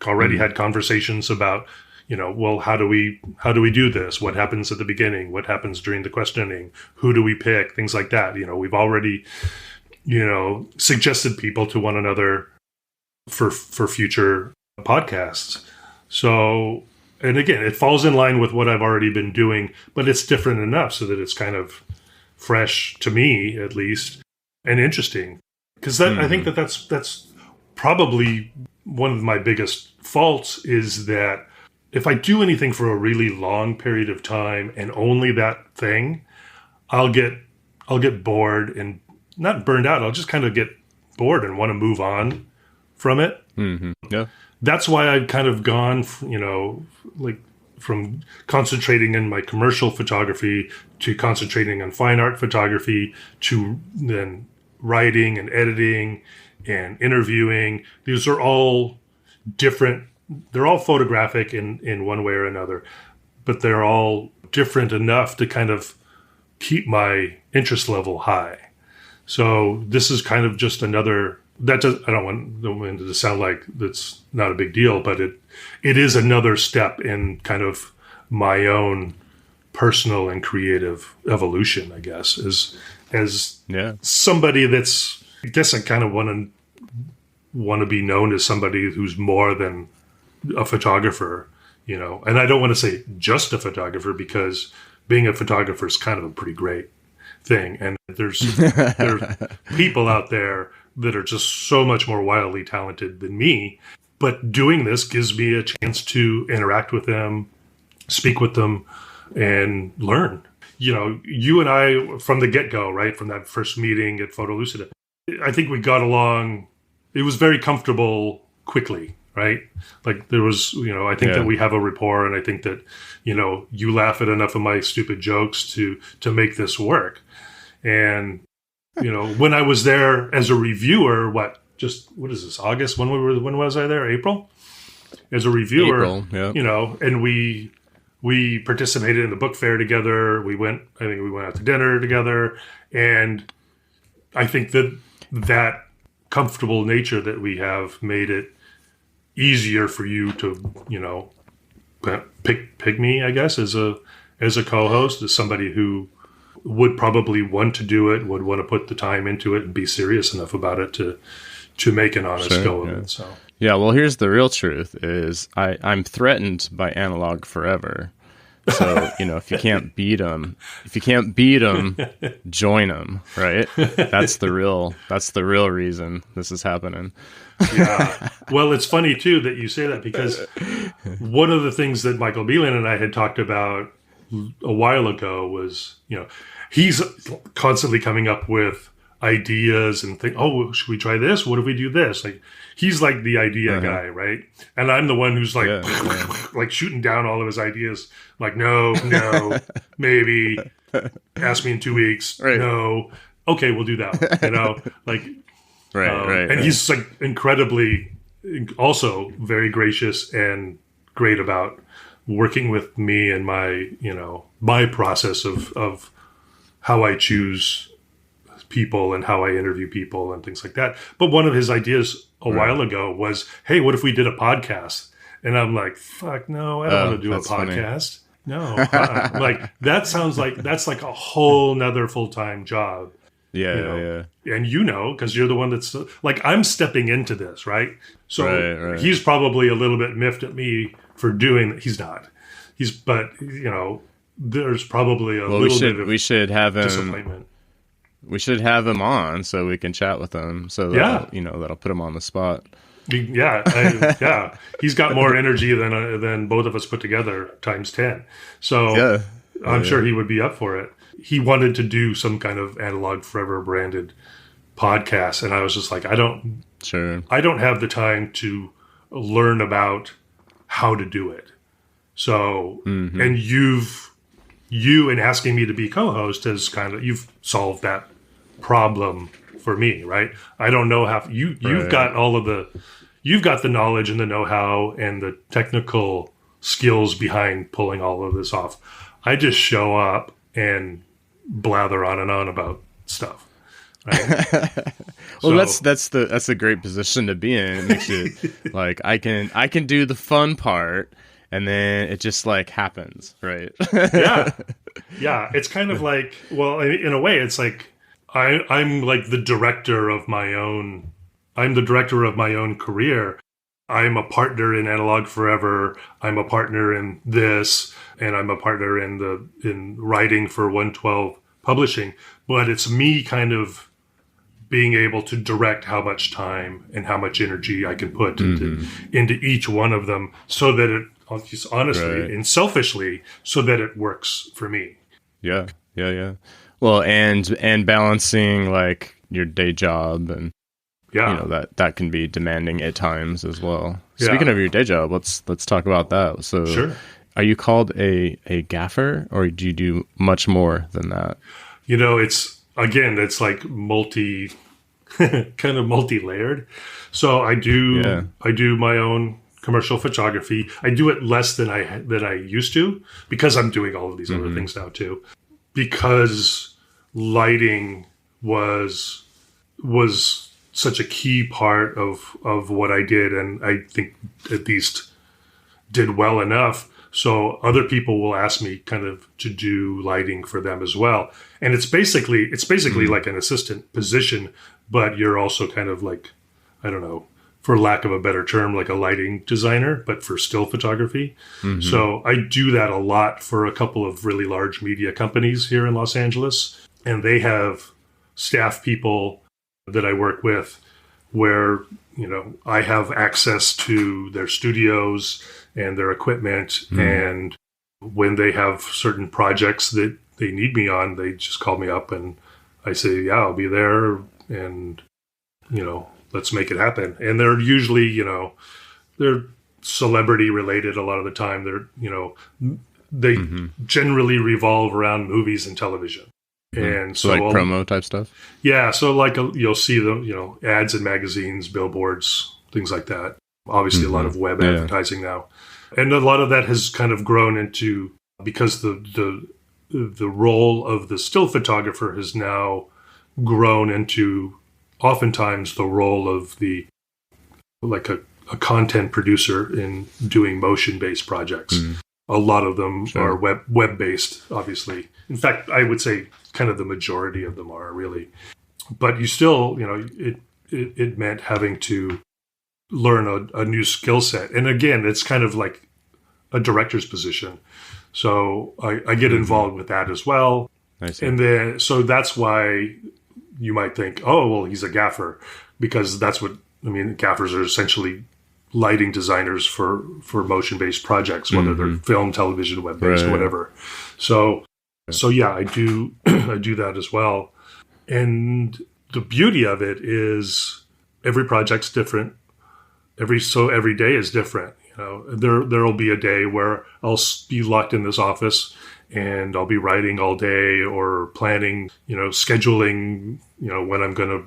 already had conversations about, well, how do we do this? What happens at the beginning? What happens during the questioning? Who do we pick? Things like that. We've already, suggested people to one another for future podcasts. So and again, it falls in line with what I've already been doing, but it's different enough so that it's kind of fresh to me, at least, and interesting. Because I think that's probably one of my biggest faults, is that if I do anything for a really long period of time and only that thing, I'll get bored and not burned out. I'll just kind of get bored and want to move on from it. Mm-hmm. Yeah. That's why I've kind of gone, from concentrating in my commercial photography to concentrating on fine art photography to then writing and editing and interviewing. These are all different. They're all photographic in one way or another, but they're all different enough to kind of keep my interest level high. So this is kind of just another, I don't want it to sound like that's not a big deal, but it is another step in kind of my own personal and creative evolution, I guess, as somebody that's, I guess I kind of want to be known as somebody who's more than a photographer, and I don't want to say just a photographer, because being a photographer is kind of a pretty great thing. And there are people out there that are just so much more wildly talented than me. But doing this gives me a chance to interact with them, speak with them, and learn. You and I, from the get-go, right, from that first meeting at Photolucida, I think we got along. It was very comfortable quickly, right? Like there was, I think that we have a rapport, and I think that, you laugh at enough of my stupid jokes to make this work. And, when I was there as a reviewer, what is this, August? When was I there? April? As a reviewer, and we participated in the book fair together. I think we went out to dinner together. And I think that comfortable nature that we have made it easier for you to, pick me, I guess, as a co-host, as somebody who would probably want to do it, would want to put the time into it and be serious enough about it to make an honest go of it. So yeah, well, here's the real truth: is I'm threatened by analog forever. So if you can't beat them, join them. Right? That's the real reason this is happening. Yeah. Well, it's funny too that you say that, because one of the things that Michael Beelan and I had talked about a while ago was, he's constantly coming up with ideas and think, oh, should we try this? What if we do this? Like, he's like the idea guy, right? And I'm the one who's like, like shooting down all of his ideas. Like, no, maybe, ask me in 2 weeks. Right. No. Okay, we'll do that. Like, right. And he's like incredibly, also very gracious and great about working with me and my process of how I choose people and how I interview people and things like that. But one of his ideas a while ago was, hey, what if we did a podcast? And I'm like, fuck, no, I don't want to do a podcast. Funny. No. Like, that sounds like, that's like a whole nother full-time job. Yeah. And because you're the one that's like, I'm stepping into this, right? So he's probably a little bit miffed at me for doing that. He's not. But there's probably a little bit of we should have him, disappointment. We should have him on so we can chat with him. So that, that'll put him on the spot. Yeah. He's got more energy than both of us put together times 10. So I'm sure he would be up for it. He wanted to do some kind of Analog Forever branded podcast, and I was just like, I don't have the time to learn about how to do it. So, and you in asking me to be co-host has you've solved that problem for me, right? I don't know how you've got you've got the knowledge and the know-how and the technical skills behind pulling all of this off. I just show up and blather on and on about stuff. Right? Well, that's a great position to be in. It makes you like, I can do the fun part, and then it just like happens, right? Yeah. It's kind of like, well, in a way, it's like I'm like the director of my own. I'm the director of my own career. I'm a partner in Analog Forever, I'm a partner in this, and I'm a partner in writing for 112 Publishing. But it's me kind of being able to direct how much time and how much energy I can put into each one of them, so that it, honestly and selfishly, so that it works for me. Yeah. Well, and balancing like your day job, and that can be demanding at times as well. Speaking of your day job, let's talk about that. So, sure. Are you called a gaffer, or do you do much more than that? It's like kind of multi-layered. So I do my own commercial photography. I do it less than I used to, because I'm doing all of these other things now too. Because lighting was such a key part of what I did, and I think at least did well enough. So other people will ask me kind of to do lighting for them as well. And it's basically like an assistant position, but you're also kind of like, I don't know, for lack of a better term, like a lighting designer, but for still photography. So I do that a lot for a couple of really large media companies here in Los Angeles. And they have staff people that I work with where, I have access to their studios and their equipment. And when they have certain projects that they need me on, they just call me up and I say, yeah, I'll be there. And, let's make it happen. And they're usually, they're celebrity related a lot of the time. They're, they generally revolve around movies and television. And so like promo type stuff? Yeah. So like you'll see them, ads in magazines, billboards, things like that. Obviously a lot of web advertising now. And a lot of that has kind of grown into, because the role of the still photographer has now grown into oftentimes the role of like a content producer in doing motion-based projects. A lot of them are web-based, obviously. In fact, I would say kind of the majority of them are, really. But you still, it meant having to learn a new skill set. And again, it's kind of like a director's position. So I get involved with that as well. I see. And then, so that's why you might think, oh, well, he's a gaffer, because that's what, gaffers are essentially lighting designers for motion-based projects, whether they're film, television, web-based, whatever. So yeah, I do that as well. And the beauty of it is every project's different. Every day is different. There'll be a day where I'll be locked in this office and I'll be writing all day or planning, scheduling, when I'm going to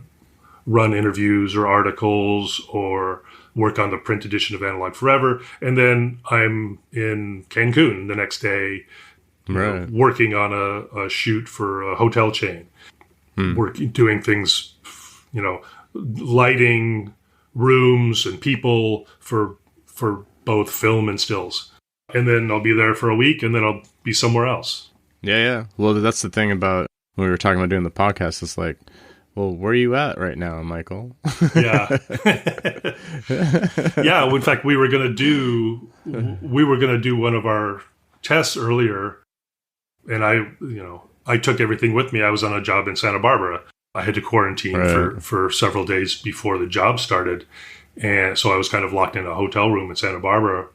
run interviews or articles or work on the print edition of Analog Forever. And then I'm in Cancun the next day, working on a shoot for a hotel chain, doing things, lighting rooms and people for both film and stills. And then I'll be there for a week and then I'll be somewhere else. Yeah. Well, that's the thing about when we were talking about doing the podcast. It's like, well, where are you at right now, Michael? Yeah. Yeah. In fact, we were going to do one of our tests earlier, and I took everything with me. I was on a job in Santa Barbara. I had to quarantine for several days before the job started. And so I was kind of locked in a hotel room in Santa Barbara,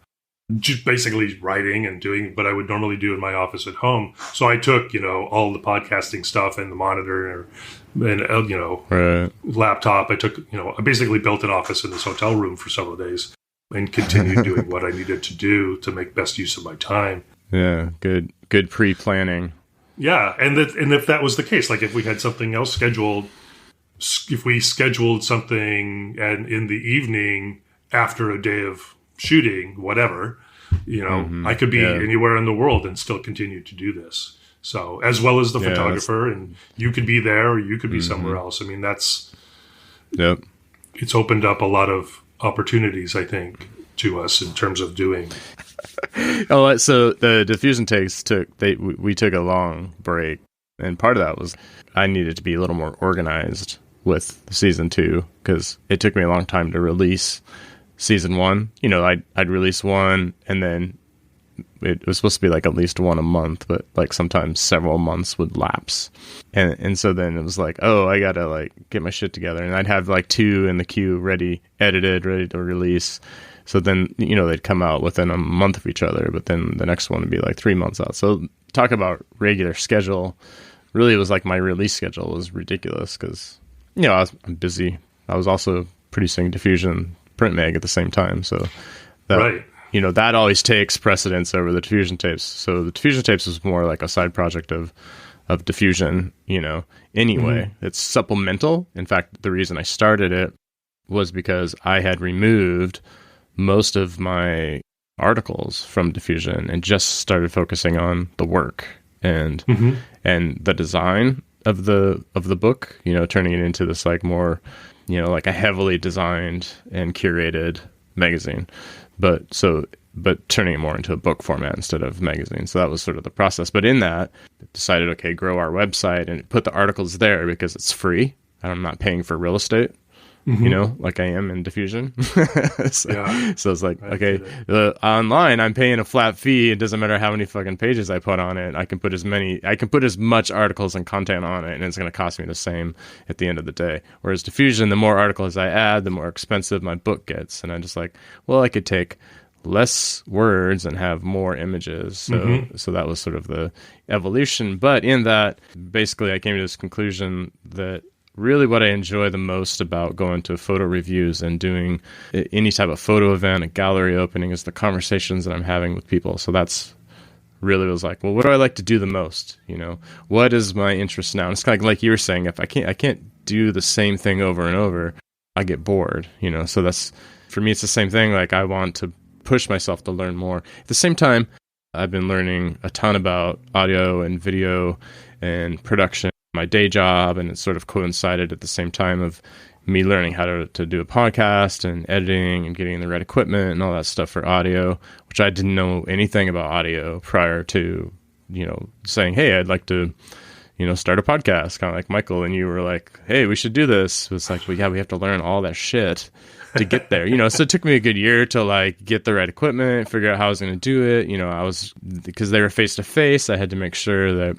just basically writing and doing what I would normally do in my office at home. So I took, all the podcasting stuff and the monitor and laptop. I took, I basically built an office in this hotel room for several days and continued doing what I needed to do to make best use of my time. Yeah, good pre-planning. Yeah, and if that was the case, like if we had something else scheduled, if we scheduled something in the evening after a day of shooting, whatever, I could be anywhere in the world and still continue to do this. So as well as the photographer, and you could be there or you could be somewhere else. It's opened up a lot of opportunities, I think, to us in terms of doing. So the Diffusion Tapes we took a long break, and part of that was I needed to be a little more organized with season 2 because it took me a long time to release season 1, I'd release one, and then it was supposed to be like at least one a month, but like sometimes several months would lapse. And so then it was like, oh, I gotta like get my shit together. And I'd have like 2 in the queue ready, edited, ready to release. So then, they'd come out within a month of each other, but then the next one would be like 3 months out. So talk about regular schedule. Really, it was like my release schedule was ridiculous because, I'm busy. I was also producing Diffusion print mag at the same time. So that, right. That always takes precedence over the Diffusion Tapes. So the Diffusion Tapes was more like a side project of Diffusion, anyway. It's supplemental. In fact, the reason I started it was because I had removed most of my articles from Diffusion and just started focusing on the work and the design of the book, turning it into this like more, like a heavily designed and curated magazine. But turning it more into a book format instead of magazine. So that was sort of the process. But in that, decided, okay, grow our website and put the articles there because it's free. I'm not paying for real estate, like I am in Diffusion. So it's like, okay, online I'm paying a flat fee. It doesn't matter how many fucking pages I put on it. I can put as much articles and content on it, and it's going to cost me the same at the end of the day. Whereas Diffusion, the more articles I add, the more expensive my book gets. And I'm just like, well, I could take less words and have more images. So that was sort of the evolution. But in that, basically I came to this conclusion that really what I enjoy the most about going to photo reviews and doing any type of photo event, a gallery opening, is the conversations that I'm having with people. So that's really was like, well, what do I like to do the most? What is my interest now? And it's kind of like you were saying, if I can't do the same thing over and over, I get bored, So that's, for me, it's the same thing. Like I want to push myself to learn more. At the same time, I've been learning a ton about audio and video and production, my day job, and it sort of coincided at the same time of me learning how to do a podcast and editing and getting the right equipment and all that stuff for audio, which I didn't know anything about audio prior to, saying, hey, I'd like to, start a podcast, kind of like Michael, and you were like, hey, we should do this. It was like, well, yeah, we have to learn all that shit to get there, so it took me a good year to like get the right equipment, figure out how I was going to do it. Because they were face to face, I had to make sure that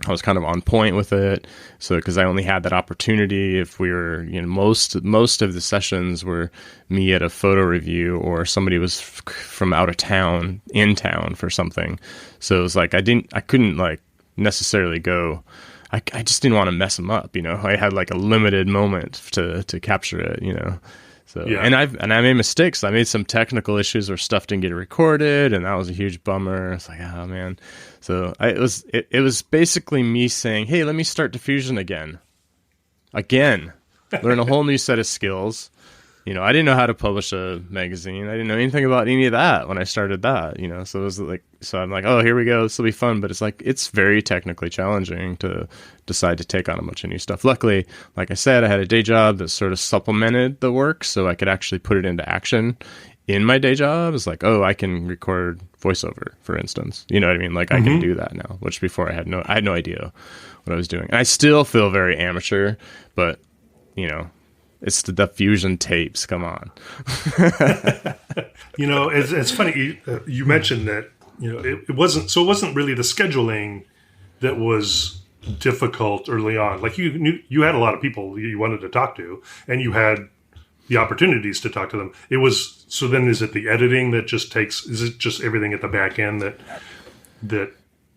I was kind of on point with it. So, because I only had that opportunity if we were, most of the sessions were me at a photo review or somebody was from out of town, in town for something. So it was like, I couldn't like necessarily go, I just didn't want to mess them up. I had like a limited moment to capture it, So, yeah. And I made mistakes. I made some technical issues where stuff didn't get recorded, and that was a huge bummer. It's like, oh man. So it was basically me saying, hey, let me start Diffusion again, learn a whole new set of skills. I didn't know how to publish a magazine. I didn't know anything about any of that when I started that. So it was like, so I'm like, oh, here we go. This will be fun. But it's like, it's very technically challenging to decide to take on a bunch of new stuff. Luckily, like I said, I had a day job that sort of supplemented the work, so I could actually put it into action in my day job. It's like, oh, I can record voiceover, for instance. You know what I mean? Like I can do that now, which before I had no idea what I was doing. And I still feel very amateur, but it's the Diffusion Tapes. Come on. It's funny. You mentioned that, it wasn't really the scheduling that was difficult early on. Like you had a lot of people you wanted to talk to, and you had the opportunities to talk to them. So then is it the editing that is it just everything at the back end that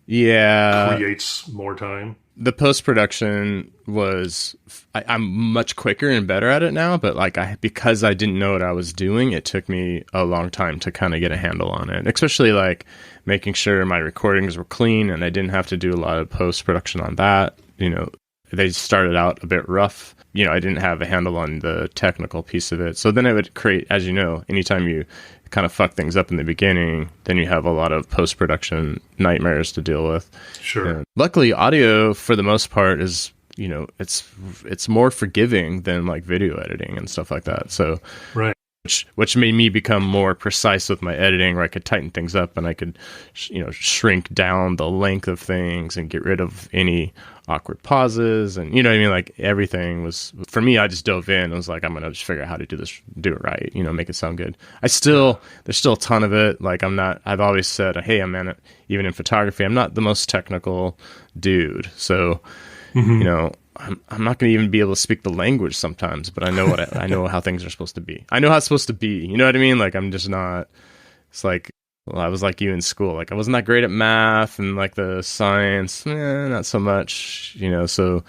creates more time? The post-production was, I'm much quicker and better at it now, but because I didn't know what I was doing, it took me a long time to kind of get a handle on it, especially like making sure my recordings were clean and I didn't have to do a lot of post-production on that. They started out a bit rough. I didn't have a handle on the technical piece of it. So then it would create, as you know, anytime you kind of fuck things up in the beginning, then you have a lot of post-production nightmares to deal with. Sure. Luckily, audio for the most part is, it's more forgiving than like video editing and stuff like that. So, right. Which made me become more precise with my editing, where I could tighten things up and I could, shrink down the length of things and get rid of any awkward pauses, and you know what I mean? Like everything was, for me, I just dove in. I was like, I'm going to just figure out how to do it right, you know, make it sound good. There's still a ton of it. Like I've always said, hey, even in photography, I'm not the most technical dude. So, you know, I'm not going to even be able to speak the language sometimes, but I know I know how things are supposed to be. I know how it's supposed to be. You know what I mean? Like I'm just not. It's like, well, I was like you in school. Like I wasn't that great at math and like the science, not so much. You know, so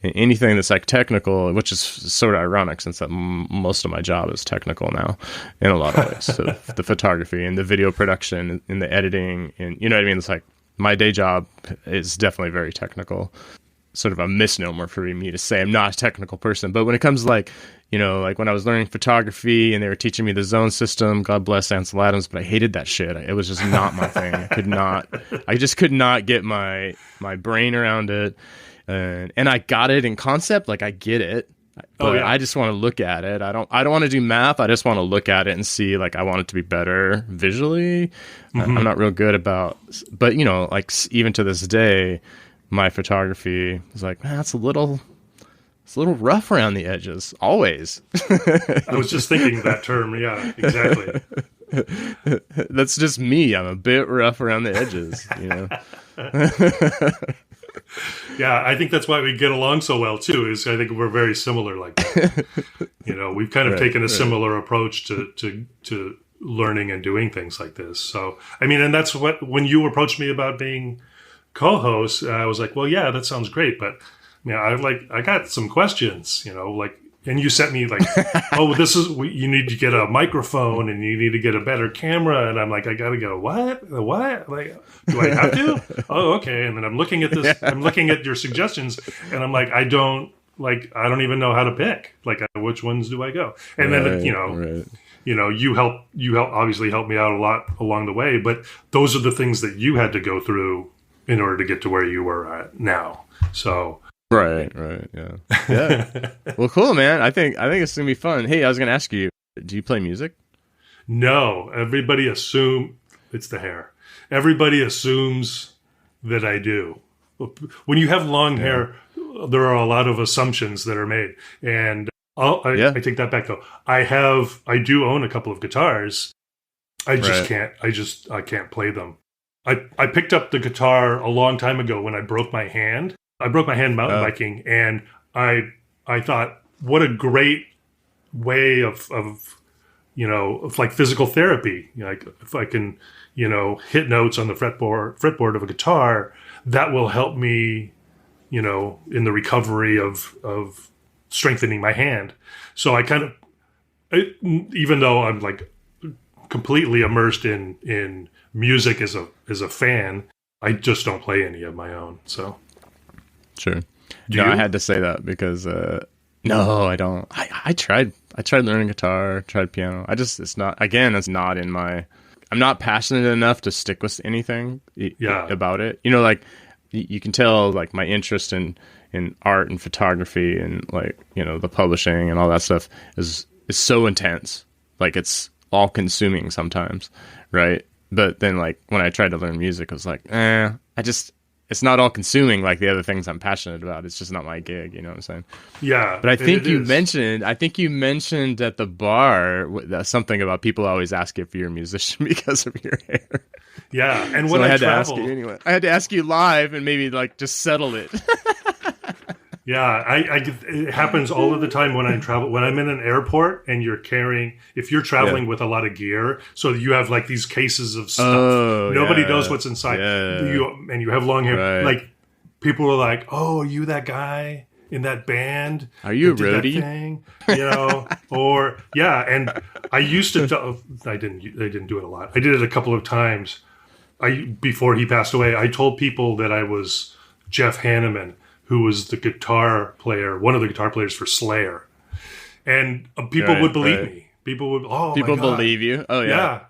anything that's like technical, which is sort of ironic since that most of my job is technical now in a lot of ways. So the photography and the video production and the editing, and you know what I mean? It's like my day job is definitely very technical. Sort of a misnomer for me to say I'm not a technical person, but when it comes to like, you know, like when I was learning photography and they were teaching me the zone system, God bless Ansel Adams, but I hated that shit. It was just not my thing. I just could not get my brain around it. And I got it in concept, like I get it, but I just want to look at it. I don't want to do math. I just want to look at it and see, like, I want it to be better visually. I'm not real good about, but you know, like even to this day, my photography is like, man, it's a little rough around the edges, always. I was just thinking that term. Yeah, exactly. That's just me. I'm a bit rough around the edges, you know. Yeah, I think that's why we get along so well too. Is I think we're very similar like that. You know, we've kind of taken a similar approach to learning and doing things like this. So, I mean, and that's what, when you approached me about being co-host, I was like, well, yeah, that sounds great, but you know, I got some questions, you know, like, and you sent me like, oh, you need to get a microphone and you need to get a better camera, and I'm like, I gotta go, what, like, do I have to? Oh, okay. And then I'm looking at this, I'm looking at your suggestions, and I'm like, I don't even know how to pick, like, which ones do I go? And then you know, you obviously help me out a lot along the way, but those are the things that you had to go through in order to get to where you were at now. So right, yeah. Well, cool, man. I think it's gonna be fun. Hey, I was gonna ask you, do you play music? No, everybody it's the hair. Everybody assumes that I do. When you have long hair, there are a lot of assumptions that are made, and I take that back though. I do own a couple of guitars. I just can't. I can't play them. I picked up the guitar a long time ago when I broke my hand. I broke my hand mountain biking, and I thought, what a great way of you know, of like physical therapy. Like if I can, you know, hit notes on the fretboard of a guitar, that will help me, you know, in the recovery of strengthening my hand. So I kind of, even though I'm like completely immersed in music as a fan, I just don't play any of my own. So sure. I had to say that because no, I don't. I tried learning guitar, tried piano. It's not in my, I'm not passionate enough to stick with anything about it. You know, like you can tell like my interest in art and photography and like, you know, the publishing and all that stuff is so intense. Like it's all consuming sometimes. Right. But then like when I tried to learn music, I was like, it's not all consuming like the other things I'm passionate about. It's just not my gig. You know what I'm saying? Yeah. But I think you mentioned at the bar something about people always ask if you're a musician because of your hair. Yeah. And when I had to ask you anyway, I had to ask you live and maybe like just settle it. Yeah, it happens all of the time when I travel. When I'm in an airport and if you're traveling with a lot of gear, so you have like these cases of stuff. Nobody knows what's inside. And you have long hair. Right. Like people are like, "Oh, are you that guy in that band? Are you a roadie?" Thing? You know, or and I used to. I didn't do it a lot. I did it a couple of times. Before he passed away, I told people that I was Jeff Hanneman, who was the guitar player, one of the guitar players for Slayer. And people would believe me. People would, people believe you. Oh, yeah.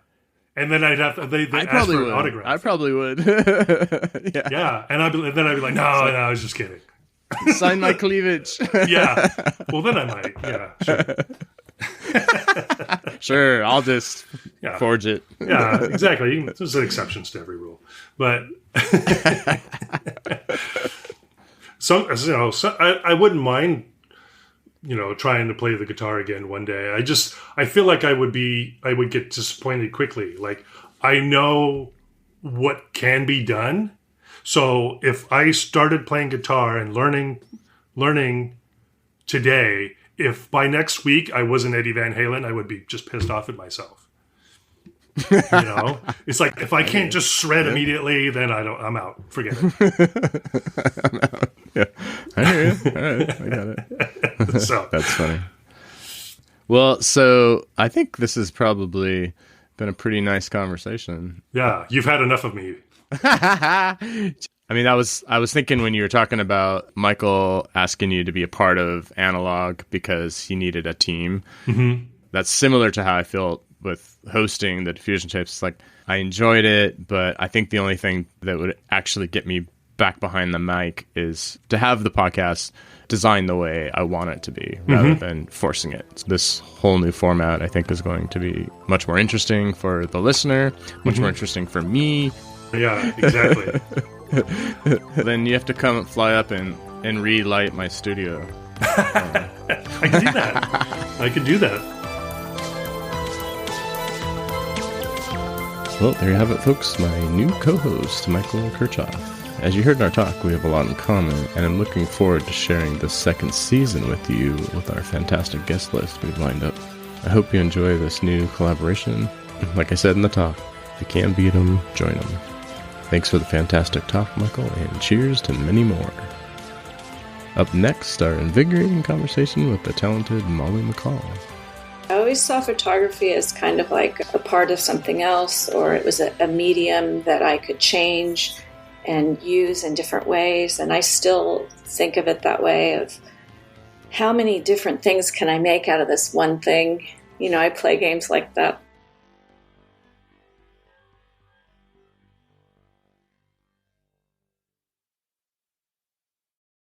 And then I'd have to, they ask for an autograph. I probably would. Yeah. And then I'd be like, no, I was just kidding. Sign my cleavage. Yeah. Well, then I might. Yeah, sure. Sure, I'll just forge it. Yeah, exactly. There's exceptions to every rule. But... I wouldn't mind, trying to play the guitar again one day. I feel like I would get disappointed quickly. Like, I know what can be done. So if I started playing guitar and learning today, if by next week I wasn't Eddie Van Halen, I would be just pissed off at myself. It's like, if I can't just shred immediately, then I'm out. Forget it. I'm out. Yeah, I hear you. All right, I got it. So that's funny. Well, so I think this has probably been a pretty nice conversation. Yeah, you've had enough of me. I mean, I was thinking when you were talking about Michael asking you to be a part of Analog because he needed a team. Mm-hmm. That's similar to how I felt with hosting the Diffusion Tapes. It's like, I enjoyed it, but I think the only thing that would actually get me back behind the mic is to have the podcast designed the way I want it to be, rather than forcing it. So this whole new format, I think, is going to be much more interesting for the listener, much more interesting for me. Yeah, exactly. Then you have to fly up and relight my studio. I can do that. Well, there you have it, folks. My new co-host, Michael Kirchoff. As you heard in our talk, we have a lot in common, and I'm looking forward to sharing the second season with you with our fantastic guest list we've lined up. I hope you enjoy this new collaboration. Like I said in the talk, if you can't beat them, join them. Thanks for the fantastic talk, Michael, and cheers to many more. Up next, our invigorating conversation with the talented Molly McCall. I always saw photography as kind of like a part of something else, or it was a medium that I could change and use in different ways. And I still think of it that way, of how many different things can I make out of this one thing? I play games like that